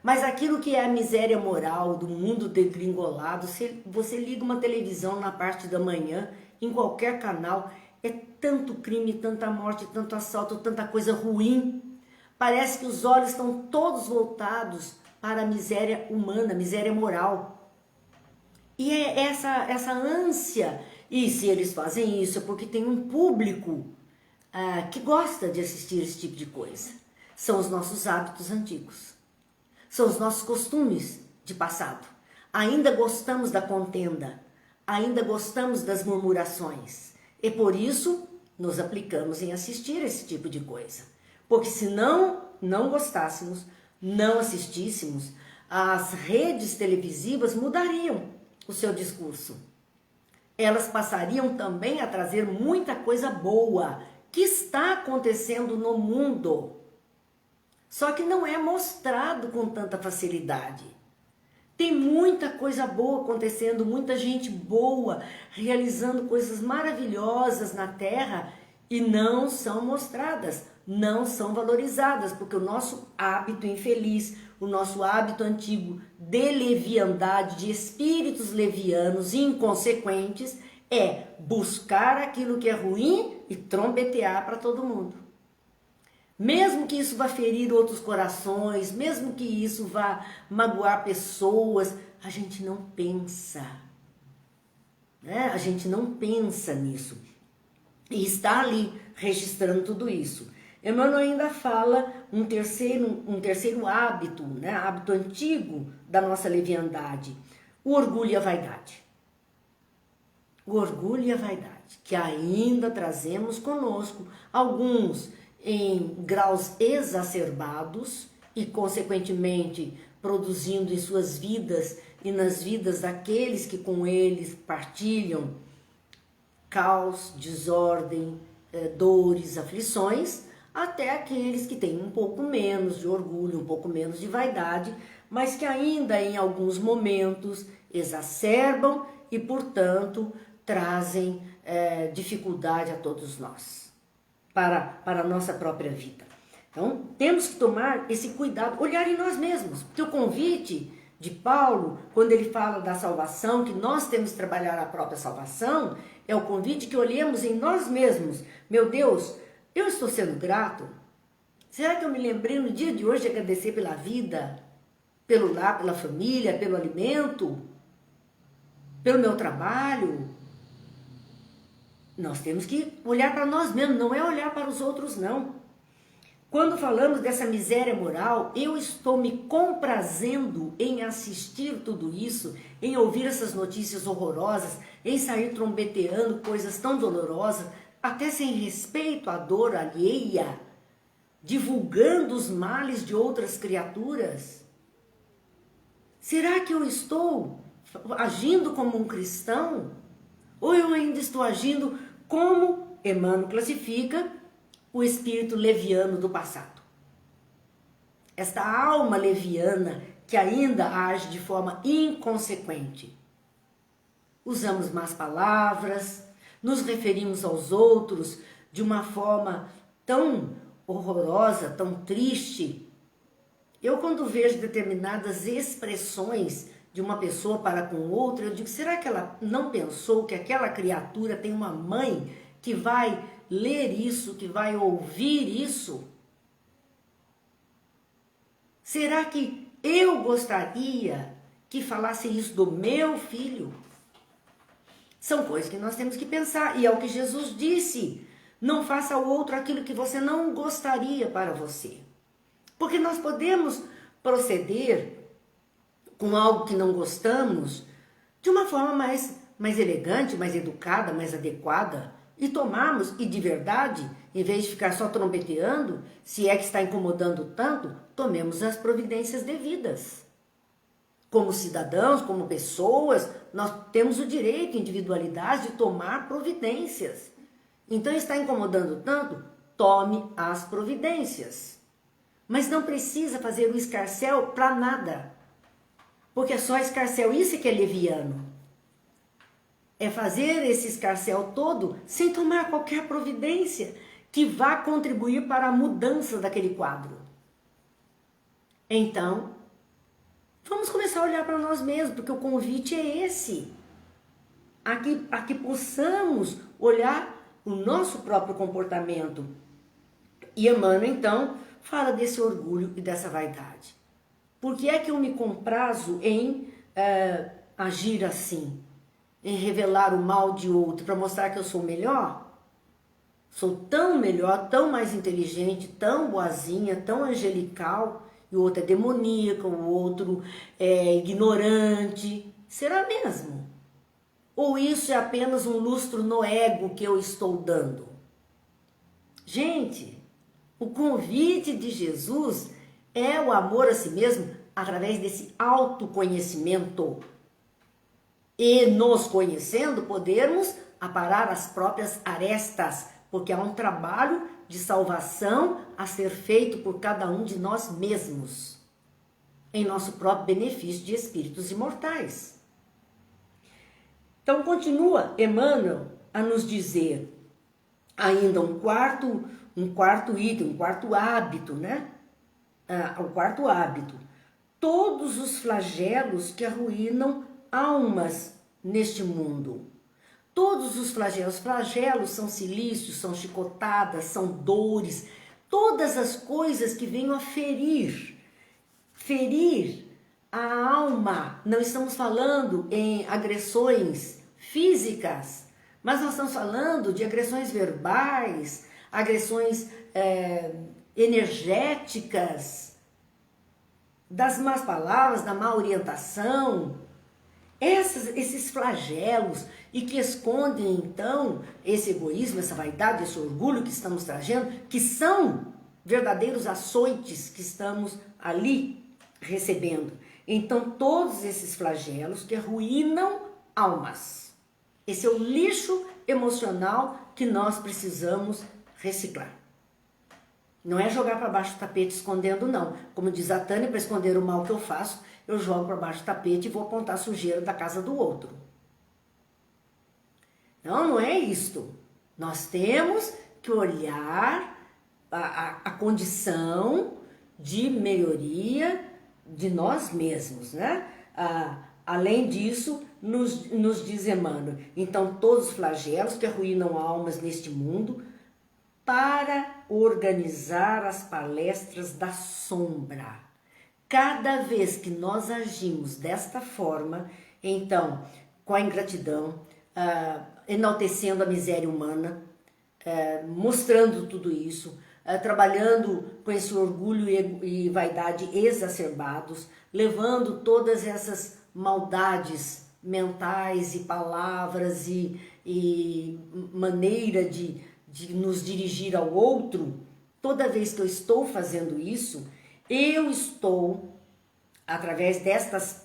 Mas aquilo que é a miséria moral do mundo degringolado, você liga uma televisão na parte da manhã, em qualquer canal, é tanto crime, tanta morte, tanto assalto, tanta coisa ruim. Parece que os olhos estão todos voltados para a miséria humana, a miséria moral. E é essa ânsia, e se eles fazem isso é porque tem um público que gosta de assistir esse tipo de coisa. São os nossos hábitos antigos. São os nossos costumes de passado. Ainda gostamos da contenda, ainda gostamos das murmurações. E por isso nos aplicamos em assistir esse tipo de coisa. Porque se não gostássemos, não assistíssemos, as redes televisivas mudariam o seu discurso. Elas passariam também a trazer muita coisa boa que está acontecendo no mundo. Só que não é mostrado com tanta facilidade. Tem muita coisa boa acontecendo, muita gente boa realizando coisas maravilhosas na Terra e não são mostradas, não são valorizadas, porque o nosso hábito infeliz, o nosso hábito antigo de leviandade, de espíritos levianos inconsequentes, é buscar aquilo que é ruim e trombetear para todo mundo. Mesmo que isso vá ferir outros corações, mesmo que isso vá magoar pessoas, a gente não pensa, né? A gente não pensa nisso. E está ali registrando tudo isso. Emmanuel ainda fala um terceiro hábito, né? Hábito antigo da nossa leviandade, o orgulho e a vaidade. O orgulho e a vaidade, que ainda trazemos conosco, alguns em graus exacerbados e, consequentemente, produzindo em suas vidas e nas vidas daqueles que com eles partilham caos, desordem, dores, aflições, até aqueles que têm um pouco menos de orgulho, um pouco menos de vaidade, mas que ainda em alguns momentos exacerbam e, portanto, trazem dificuldade a todos nós. Para a nossa própria vida. Então, temos que tomar esse cuidado, olhar em nós mesmos, porque o convite de Paulo, quando ele fala da salvação, que nós temos que trabalhar a própria salvação, é o convite que olhemos em nós mesmos. Meu Deus, eu estou sendo grato? Será que eu me lembrei no dia de hoje de agradecer pela vida, pelo lar, pela família, pelo alimento, pelo meu trabalho? Nós temos que olhar para nós mesmos, não é olhar para os outros, não. Quando falamos dessa miséria moral, eu estou me comprazendo em assistir tudo isso, em ouvir essas notícias horrorosas, em sair trombeteando coisas tão dolorosas, até sem respeito à dor alheia, divulgando os males de outras criaturas? Será que eu estou agindo como um cristão? Ou eu ainda estou agindo como Emmanuel classifica o espírito leviano do passado? Esta alma leviana que ainda age de forma inconsequente. Usamos más palavras, nos referimos aos outros de uma forma tão horrorosa, tão triste. Eu, quando vejo determinadas expressões de uma pessoa para com outra, eu digo, será que ela não pensou que aquela criatura tem uma mãe que vai ler isso, que vai ouvir isso? Será que eu gostaria que falasse isso do meu filho? São coisas que nós temos que pensar, e é o que Jesus disse: não faça ao outro aquilo que você não gostaria para você. Porque nós podemos proceder com algo que não gostamos, de uma forma mais elegante, mais educada, mais adequada, e tomarmos, e de verdade, em vez de ficar só trombeteando, se é que está incomodando tanto, tomemos as providências devidas. Como cidadãos, como pessoas, nós temos o direito, individualidade, de tomar providências. Então está incomodando tanto, tome as providências. Mas não precisa fazer o escarcéu para nada. Porque é só escarcéu, isso que é leviano. É fazer esse escarcéu todo sem tomar qualquer providência que vá contribuir para a mudança daquele quadro. Então, vamos começar a olhar para nós mesmos, porque o convite é esse. A que possamos olhar o nosso próprio comportamento. E Emmanuel, então, fala desse orgulho e dessa vaidade. Por que é que eu me comprazo em agir assim? Em revelar o mal de outro para mostrar que eu sou melhor? Sou tão melhor, tão mais inteligente, tão boazinha, tão angelical, e o outro é demoníaco, o outro é ignorante. Será mesmo? Ou isso é apenas um lustro no ego que eu estou dando? Gente, o convite de Jesus é o amor a si mesmo através desse autoconhecimento. E nos conhecendo, podermos aparar as próprias arestas, porque há um trabalho de salvação a ser feito por cada um de nós mesmos, em nosso próprio benefício de espíritos imortais. Então continua Emmanuel a nos dizer ainda um quarto item, um quarto hábito, né? O quarto hábito. Todos os flagelos que arruinam almas neste mundo. Todos os flagelos são cilícios, são chicotadas, são dores, todas as coisas que venham a ferir a alma. Não estamos falando em agressões físicas, mas nós estamos falando de agressões verbais, agressões energéticas, das más palavras, da má orientação. Esses flagelos e que escondem então esse egoísmo, essa vaidade, esse orgulho que estamos trazendo, que são verdadeiros açoites que estamos ali recebendo. Então todos esses flagelos que arruinam almas. Esse é o lixo emocional que nós precisamos reciclar. Não é jogar para baixo do tapete escondendo, não. Como diz a Tânia, para esconder o mal que eu faço, eu jogo para baixo do tapete e vou apontar a sujeira da casa do outro. Não é isto. Nós temos que olhar a condição de melhoria de nós mesmos, né? Além disso, nos diz Emmanuel, então todos os flagelos que arruinam almas neste mundo, para organizar as palestras da sombra. Cada vez que nós agimos desta forma, então, com a ingratidão, enaltecendo a miséria humana, mostrando tudo isso, trabalhando com esse orgulho e vaidade exacerbados, levando todas essas maldades mentais e palavras e maneira de nos dirigir ao outro, toda vez que eu estou fazendo isso, eu estou, através destas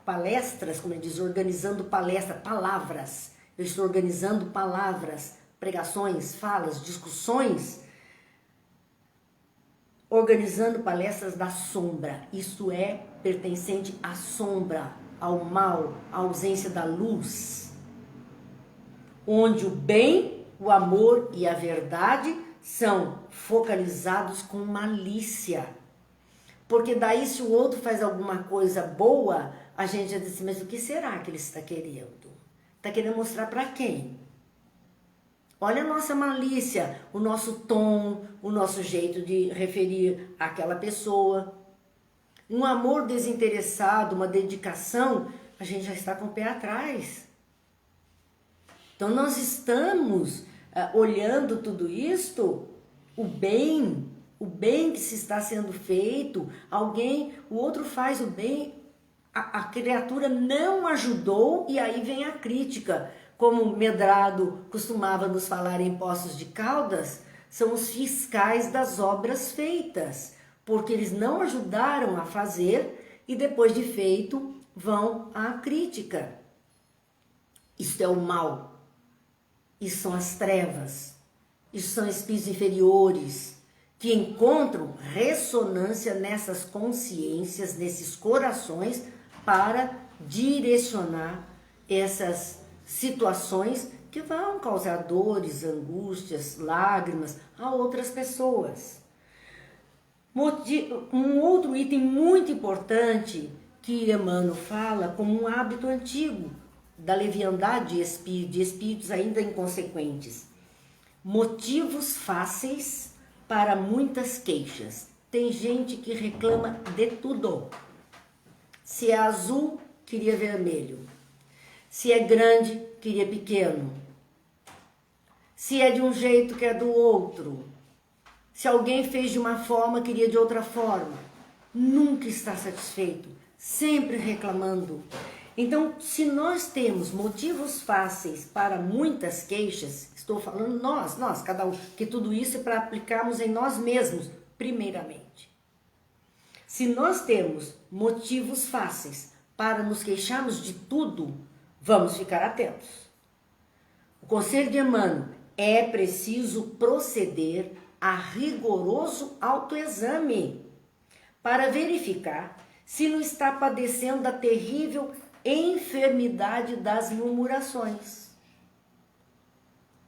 palestras, como ele diz, organizando palavras, eu estou organizando palavras, pregações, falas, discussões, organizando palestras da sombra. Isso é pertencente à sombra, ao mal, à ausência da luz, onde o bem, o amor e a verdade são focalizados com malícia. Porque daí se o outro faz alguma coisa boa, a gente já diz assim, mas o que será que ele está querendo? Está querendo mostrar para quem? Olha a nossa malícia, o nosso tom, o nosso jeito de referir àquela pessoa. Um amor desinteressado, uma dedicação, a gente já está com o pé atrás. Então nós estamos olhando tudo isto, o bem que se está sendo feito, o outro faz o bem, a criatura não ajudou e aí vem a crítica. como Medrado costumava nos falar em Poços de Caldas, são os fiscais das obras feitas, porque eles não ajudaram a fazer e depois de feito vão à crítica. Isso é o mal, isso são as trevas, isso são espíritos inferiores que encontram ressonância nessas consciências, nesses corações, para direcionar essas situações que vão causar dores, angústias, lágrimas a outras pessoas. Um outro item muito importante que Emmanuel fala como um hábito antigo da leviandade de espíritos ainda inconsequentes. Motivos fáceis para muitas queixas. Tem gente que reclama de tudo. Se é azul, queria vermelho. Se é grande, queria pequeno. Se é de um jeito, quer do outro. Se alguém fez de uma forma, queria de outra forma. Nunca está satisfeito, sempre reclamando. Então, se nós temos motivos fáceis para muitas queixas, estou falando nós, cada um, que tudo isso é para aplicarmos em nós mesmos, primeiramente. Se nós temos motivos fáceis para nos queixarmos de tudo, vamos ficar atentos. O conselho de Emmanuel: é preciso proceder a rigoroso autoexame para verificar se não está padecendo da terrível enfermidade das murmurações.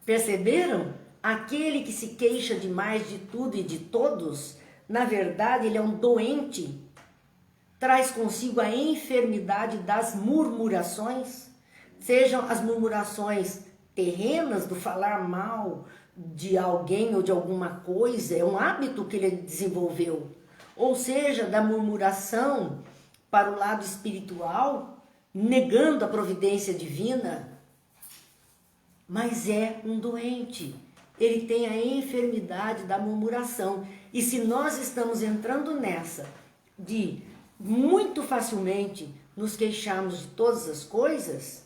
Perceberam? Aquele que se queixa demais de tudo e de todos, na verdade ele é um doente, traz consigo a enfermidade das murmurações, sejam as murmurações terrenas, do falar mal de alguém ou de alguma coisa, é um hábito que ele desenvolveu, ou seja, da murmuração para o lado espiritual, negando a providência divina, mas é um doente, ele tem a enfermidade da murmuração. E se nós estamos entrando nessa de muito facilmente nos queixarmos de todas as coisas,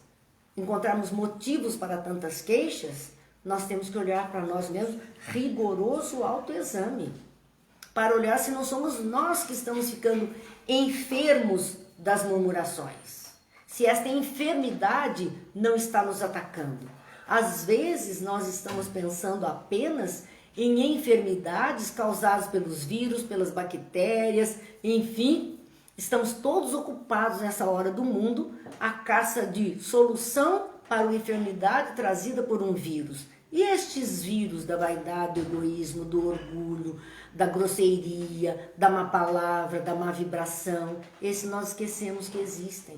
encontrarmos motivos para tantas queixas, nós temos que olhar para nós mesmos, rigoroso autoexame, para olhar se não somos nós que estamos ficando enfermos das murmurações, se esta enfermidade não está nos atacando. Às vezes nós estamos pensando apenas em enfermidades causadas pelos vírus, pelas bactérias, enfim, estamos todos ocupados nessa hora do mundo à caça de solução para uma enfermidade trazida por um vírus. E estes vírus da vaidade, do egoísmo, do orgulho, da grosseria, da má palavra, da má vibração, esses nós esquecemos que existem.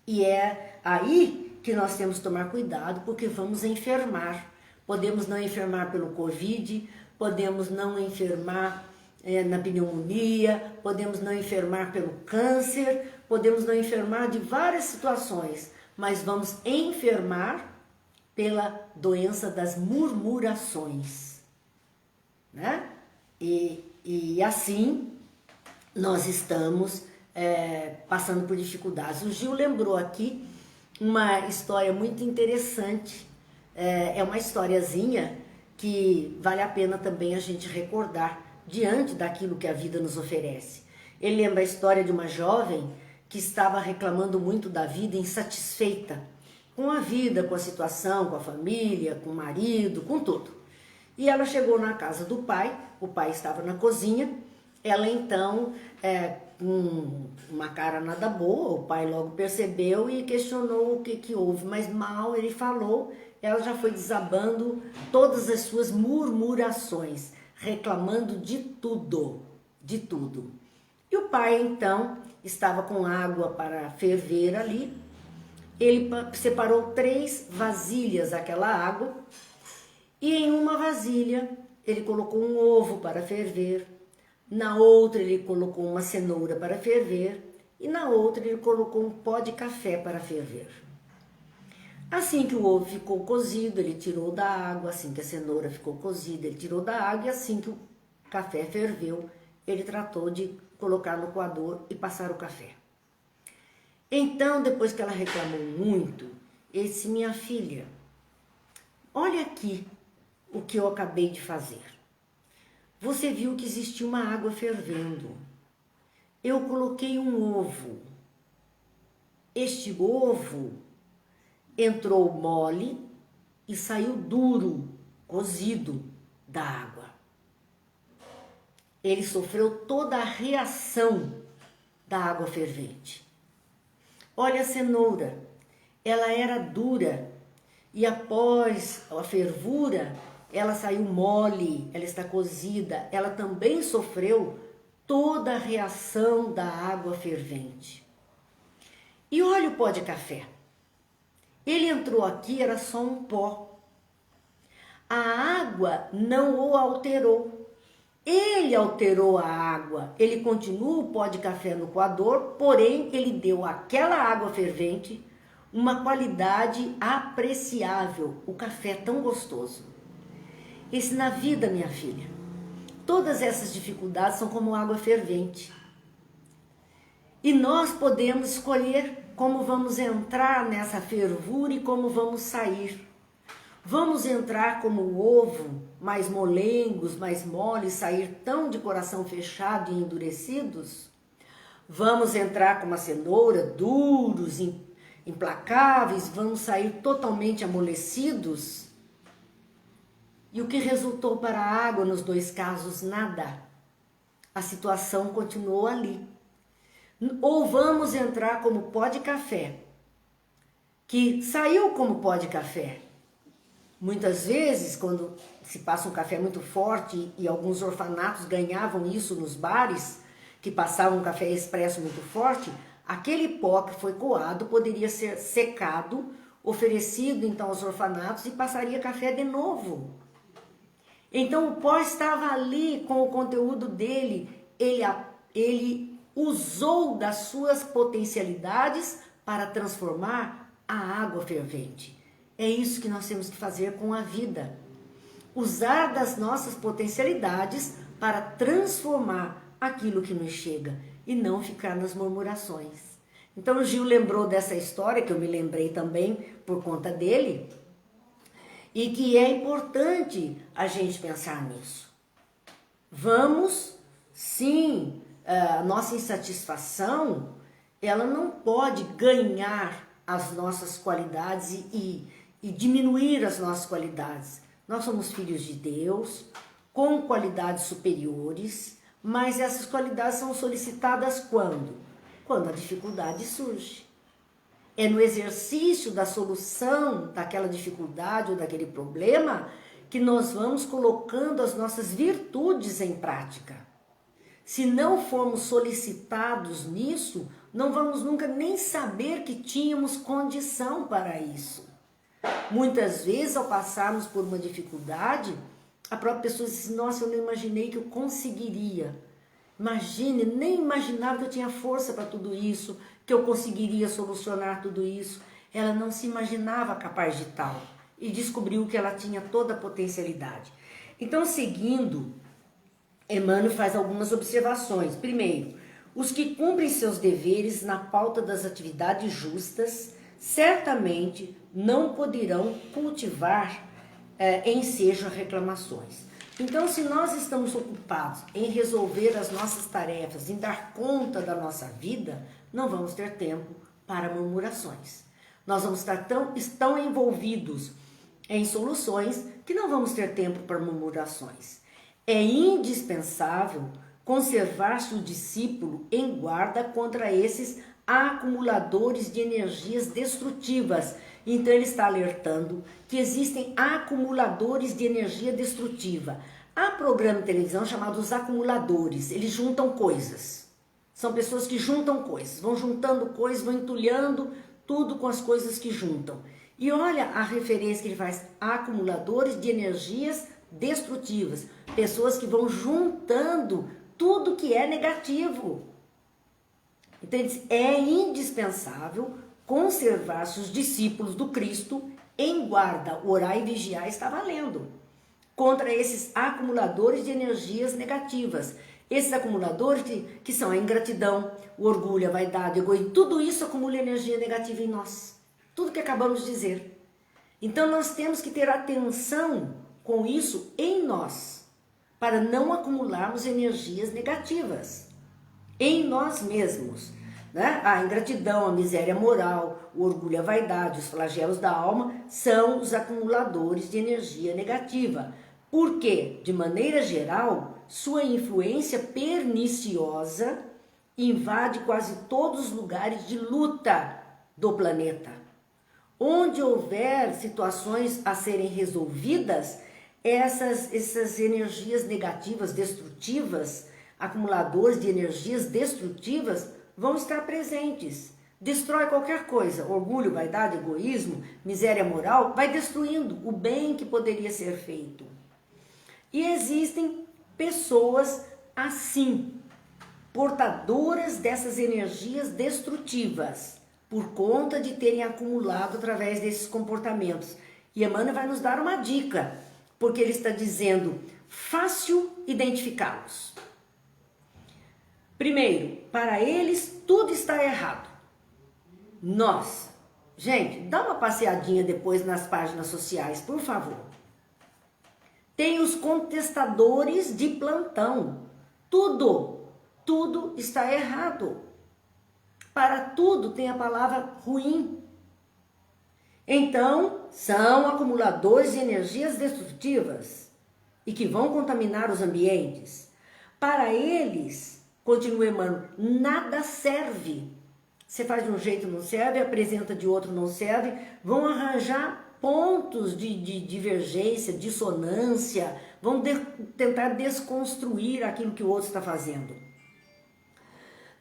E é aí que nós temos que tomar cuidado, porque vamos enfermar. Podemos não enfermar pelo Covid, podemos não enfermar na pneumonia, podemos não enfermar pelo câncer, podemos não enfermar de várias situações, mas vamos enfermar pela doença das murmurações, né? E assim nós estamos passando por dificuldades. O Gil lembrou aqui uma história muito interessante, é uma historiazinha que vale a pena também a gente recordar diante daquilo que a vida nos oferece. Ele lembra a história de uma jovem que estava reclamando muito da vida, insatisfeita com a vida, com a situação, com a família, com o marido, com tudo. E ela chegou na casa do pai, o pai estava na cozinha, ela então, com uma cara nada boa, o pai logo percebeu e questionou o que houve, mas mal ele falou, ela já foi desabando todas as suas murmurações, reclamando de tudo, de tudo. E o pai então estava com água para ferver ali, ele separou 3 vasilhas daquela água e em uma vasilha ele colocou um ovo para ferver, na outra ele colocou uma cenoura para ferver e na outra ele colocou um pó de café para ferver. Assim que o ovo ficou cozido, ele tirou da água, assim que a cenoura ficou cozida, ele tirou da água e assim que o café ferveu, ele tratou de colocar no coador e passar o café. Então, depois que ela reclamou muito Ele disse: minha filha, olha aqui o que eu acabei de fazer. Você viu que existia uma água fervendo. Eu coloquei um ovo. Este ovo entrou mole e saiu duro, cozido da água. Ele sofreu toda a reação da água fervente. Olha a cenoura, ela era dura e após a fervura, ela saiu mole, ela está cozida. Ela também sofreu toda a reação da água fervente. E olha o pó de café. Ele entrou aqui, era só um pó. A água não o alterou. Ele alterou a água. Ele continua o pó de café no coador, porém ele deu àquela água fervente uma qualidade apreciável. O café é tão gostoso. Esse na vida, minha filha, todas essas dificuldades são como água fervente. E nós podemos escolher como vamos entrar nessa fervura e como vamos sair. Vamos entrar como o ovo, mais molengos, mais moles, sair tão de coração fechado e endurecidos? Vamos entrar como a cenoura, duros, implacáveis, vamos sair totalmente amolecidos? E o que resultou para a água nos dois casos? Nada. A situação continuou ali. Ou vamos entrar como pó de café, que saiu como pó de café. Muitas vezes, quando se passa um café muito forte, e alguns orfanatos ganhavam isso nos bares, que passavam um café expresso muito forte, aquele pó que foi coado poderia ser secado, oferecido então aos orfanatos e passaria café de novo. Então o pó estava ali com o conteúdo dele, ele usou das suas potencialidades para transformar a água fervente. É isso que nós temos que fazer com a vida. Usar das nossas potencialidades para transformar aquilo que nos chega e não ficar nas murmurações. Então o Gil lembrou dessa história, que eu me lembrei também por conta dele, e que é importante a gente pensar nisso. Vamos, sim, a nossa insatisfação, ela não pode ganhar as nossas qualidades e diminuir as nossas qualidades. Nós somos filhos de Deus, com qualidades superiores, mas essas qualidades são solicitadas quando? Quando a dificuldade surge. É no exercício da solução daquela dificuldade ou daquele problema que nós vamos colocando as nossas virtudes em prática. Se não formos solicitados nisso, não vamos nunca nem saber que tínhamos condição para isso. Muitas vezes, ao passarmos por uma dificuldade, a própria pessoa diz: nossa, eu não imaginei que eu conseguiria. Imagine, nem imaginava que eu tinha força para tudo isso, que eu conseguiria solucionar tudo isso. Ela não se imaginava capaz de tal e descobriu que ela tinha toda a potencialidade. Então, seguindo, Emmanuel faz algumas observações. Primeiro, os que cumprem seus deveres na pauta das atividades justas certamente não poderão cultivar ensejo a reclamações. Então, se nós estamos ocupados em resolver as nossas tarefas, em dar conta da nossa vida, não vamos ter tempo para murmurações. Nós vamos estar tão envolvidos em soluções que não vamos ter tempo para murmurações. É indispensável conservar-se o discípulo em guarda contra esses acumuladores de energias destrutivas. Então ele está alertando que existem acumuladores de energia destrutiva. Há programa de televisão chamado Os Acumuladores, eles juntam coisas. São pessoas que juntam coisas, vão juntando coisas, vão entulhando tudo com as coisas que juntam. E olha a referência que ele faz: acumuladores de energias destrutivas, pessoas que vão juntando tudo que é negativo. Então ele diz, é indispensável conservar-se os discípulos do Cristo em guarda, orar e vigiar está valendo, contra esses acumuladores de energias negativas. Esses acumuladores que são a ingratidão, o orgulho, a vaidade, o egoísmo, tudo isso acumula energia negativa em nós. Tudo que acabamos de dizer. Então nós temos que ter atenção com isso em nós, para não acumularmos energias negativas em nós mesmos, né? A ingratidão, a miséria moral, o orgulho, a vaidade, os flagelos da alma são os acumuladores de energia negativa. Porque, de maneira geral, sua influência perniciosa invade quase todos os lugares de luta do planeta. Onde houver situações a serem resolvidas, essas energias negativas, destrutivas, acumuladores de energias destrutivas, vão estar presentes. Destrói qualquer coisa, orgulho, vaidade, egoísmo, miséria moral, vai destruindo o bem que poderia ser feito. E existem pessoas assim, portadoras dessas energias destrutivas, por conta de terem acumulado através desses comportamentos. E Emmanuel vai nos dar uma dica, porque ele está dizendo, fácil identificá-los. Primeiro, para eles tudo está errado. Nós, gente, dá uma passeadinha depois nas páginas sociais, por favor. Tem os contestadores de plantão. Tudo está errado. Para tudo tem a palavra ruim. Então, são acumuladores de energias destrutivas e que vão contaminar os ambientes. Para eles, continua Emmanuel, nada serve. Você faz de um jeito, não serve, apresenta de outro, não serve. Vão arranjar pontos de divergência, dissonância, vão tentar desconstruir aquilo que o outro está fazendo.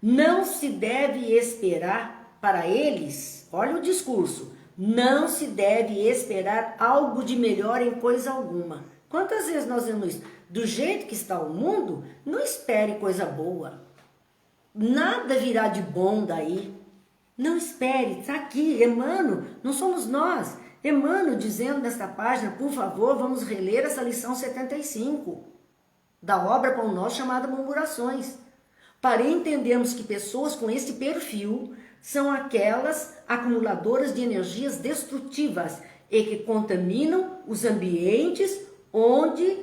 Não se deve esperar para eles, olha o discurso, não se deve esperar algo de melhor em coisa alguma. Quantas vezes nós vemos isso? Do jeito que está o mundo, não espere coisa boa. Nada virá de bom daí. Não espere, está aqui, Emmanuel, não somos nós. Emmanuel dizendo nesta página, por favor, vamos reler essa lição 75 da obra Pão Nosso chamada Murmurações, para entendermos que pessoas com este perfil são aquelas acumuladoras de energias destrutivas e que contaminam os ambientes onde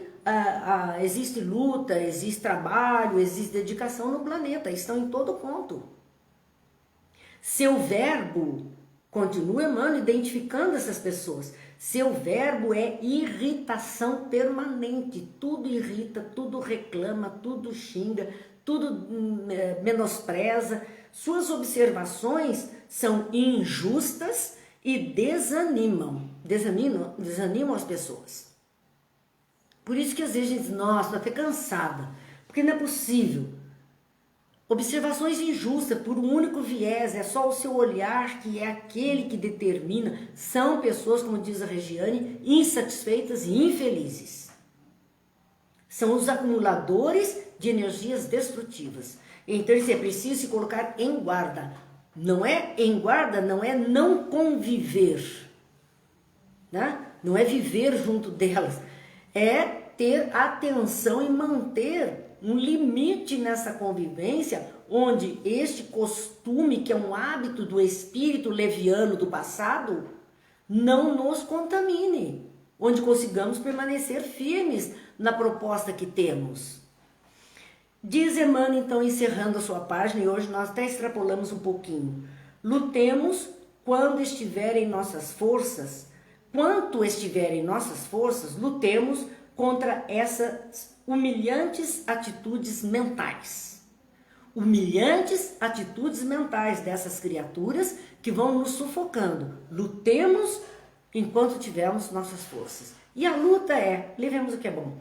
existe luta, existe trabalho, existe dedicação no planeta, estão em todo ponto. Seu verbo, continua Emmanuel identificando essas pessoas, seu verbo é irritação permanente, tudo irrita, tudo reclama, tudo xinga, tudo menospreza, suas observações são injustas e desanimam as pessoas. Por isso que às vezes a gente diz, nossa, estou até cansada, porque não é possível. Observações injustas por um único viés, é só o seu olhar que é aquele que determina. São pessoas, como diz a Regiane, insatisfeitas e infelizes. São os acumuladores de energias destrutivas. Então isso é preciso se colocar em guarda. Não é em guarda, não é não conviver, né? Não é viver junto delas, é ter atenção e manter um limite nessa convivência, onde este costume, que é um hábito do espírito leviano do passado, não nos contamine, onde consigamos permanecer firmes na proposta que temos. Diz Emmanuel, então, encerrando a sua página, e hoje nós até extrapolamos um pouquinho. Lutemos quando estiver em nossas forças, quanto estiver em nossas forças, lutemos contra essas humilhantes atitudes mentais. Humilhantes atitudes mentais dessas criaturas que vão nos sufocando. Lutemos enquanto tivermos nossas forças. E a luta é, levemos o que é bom.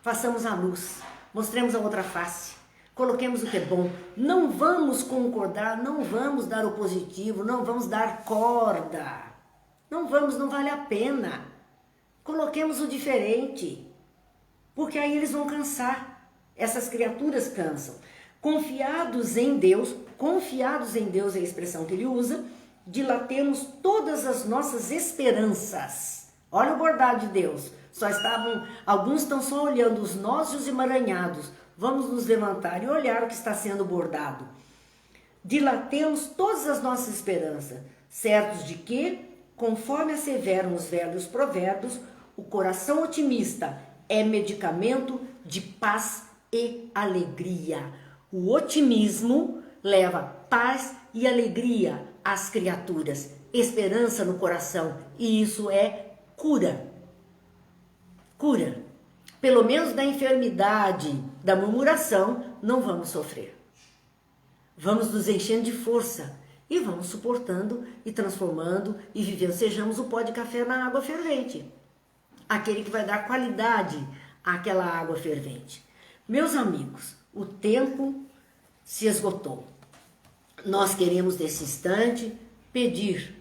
Façamos a luz, mostremos a outra face, coloquemos o que é bom. Não vamos concordar, não vamos dar o positivo, não vamos dar corda. Não vale a pena. Coloquemos o diferente. Porque aí eles vão cansar, essas criaturas cansam. Confiados em Deus é a expressão que ele usa, dilatemos todas as nossas esperanças. Olha o bordado de Deus, alguns estão só olhando os nós e os emaranhados. Vamos nos levantar e olhar o que está sendo bordado. Dilatemos todas as nossas esperanças. certos de que, conforme asseveram os velhos provérbios, o coração otimista é medicamento de paz e alegria. O otimismo leva paz e alegria às criaturas, esperança no coração, e isso é cura. Cura. Pelo menos da enfermidade, da murmuração, não vamos sofrer. Vamos nos enchendo de força e vamos suportando e transformando e vivendo. Sejamos o pó de café na água fervente, aquele que vai dar qualidade àquela água fervente. Meus amigos, o tempo se esgotou. Nós queremos nesse instante pedir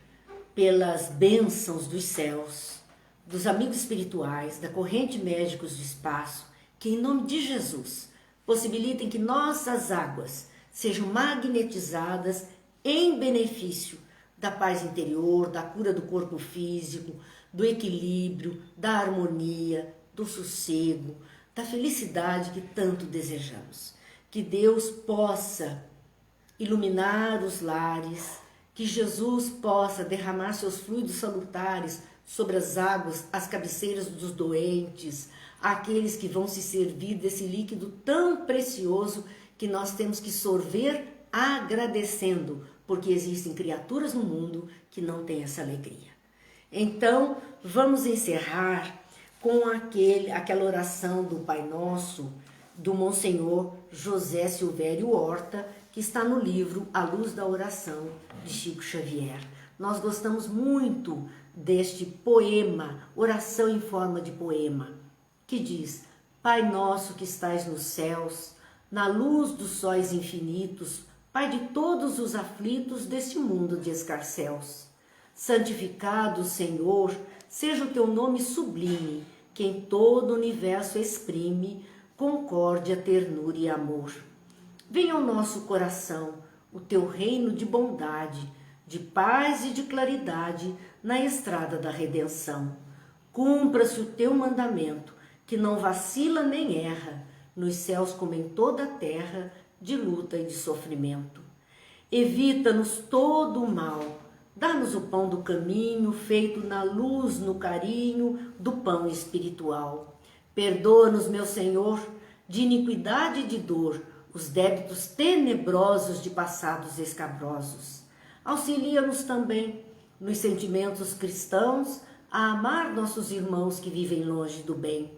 pelas bênçãos dos céus, dos amigos espirituais, da corrente Médicos do Espaço, que em nome de Jesus possibilitem que nossas águas sejam magnetizadas em benefício da paz interior, da cura do corpo físico, do equilíbrio, da harmonia, do sossego, da felicidade que tanto desejamos. Que Deus possa iluminar os lares, que Jesus possa derramar seus fluidos salutares sobre as águas, as cabeceiras dos doentes, aqueles que vão se servir desse líquido tão precioso que nós temos que sorver agradecendo, porque existem criaturas no mundo que não têm essa alegria. Então, vamos encerrar com aquela oração do Pai Nosso, do Monsenhor José Silvério Horta, que está no livro A Luz da Oração, de Chico Xavier. Nós gostamos muito deste poema, oração em forma de poema, que diz: Pai nosso que estais nos céus, na luz dos sóis infinitos, Pai de todos os aflitos deste mundo de escarcéus, santificado, Senhor, seja o teu nome sublime, que em todo o universo exprime concórdia, ternura e amor. Venha ao nosso coração o teu reino de bondade, de paz e de claridade na estrada da redenção. Cumpra-se o teu mandamento, que não vacila nem erra, nos céus como em toda a terra, de luta e de sofrimento. Evita-nos todo o mal, dá-nos o pão do caminho, feito na luz, no carinho do pão espiritual. Perdoa-nos, meu Senhor, de iniquidade e de dor, os débitos tenebrosos de passados escabrosos. Auxilia-nos também, nos sentimentos cristãos, a amar nossos irmãos que vivem longe do bem.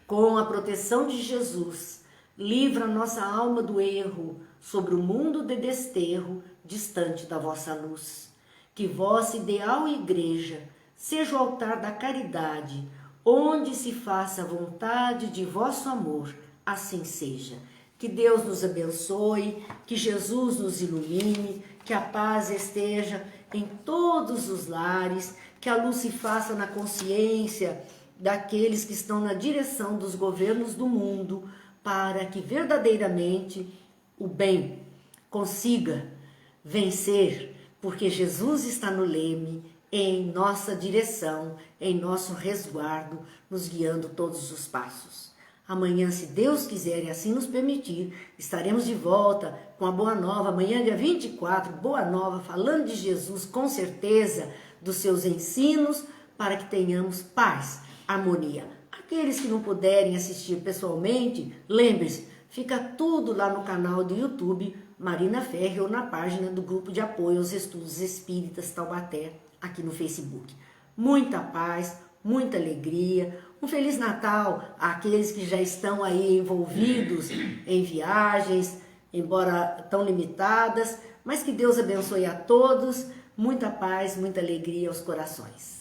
Com a proteção de Jesus, livra nossa alma do erro, sobre o mundo de desterro, distante da vossa luz. Que vossa ideal igreja seja o altar da caridade, onde se faça a vontade de vosso amor, assim seja. Que Deus nos abençoe, que Jesus nos ilumine, que a paz esteja em todos os lares, que a luz se faça na consciência daqueles que estão na direção dos governos do mundo, para que verdadeiramente o bem consiga vencer, porque Jesus está no leme, em nossa direção, em nosso resguardo, nos guiando todos os passos. Amanhã, se Deus quiser e assim nos permitir, estaremos de volta com a Boa Nova. Amanhã, dia 24, Boa Nova, falando de Jesus, com certeza, dos seus ensinos, para que tenhamos paz, harmonia. Aqueles que não puderem assistir pessoalmente, lembre-se, fica tudo lá no canal do YouTube Marina Ferri ou na página do Grupo de Apoio aos Estudos Espíritas Taubaté, aqui no Facebook. Muita paz, muita alegria, um Feliz Natal àqueles que já estão aí envolvidos em viagens, embora tão limitadas, mas que Deus abençoe a todos, muita paz, muita alegria aos corações.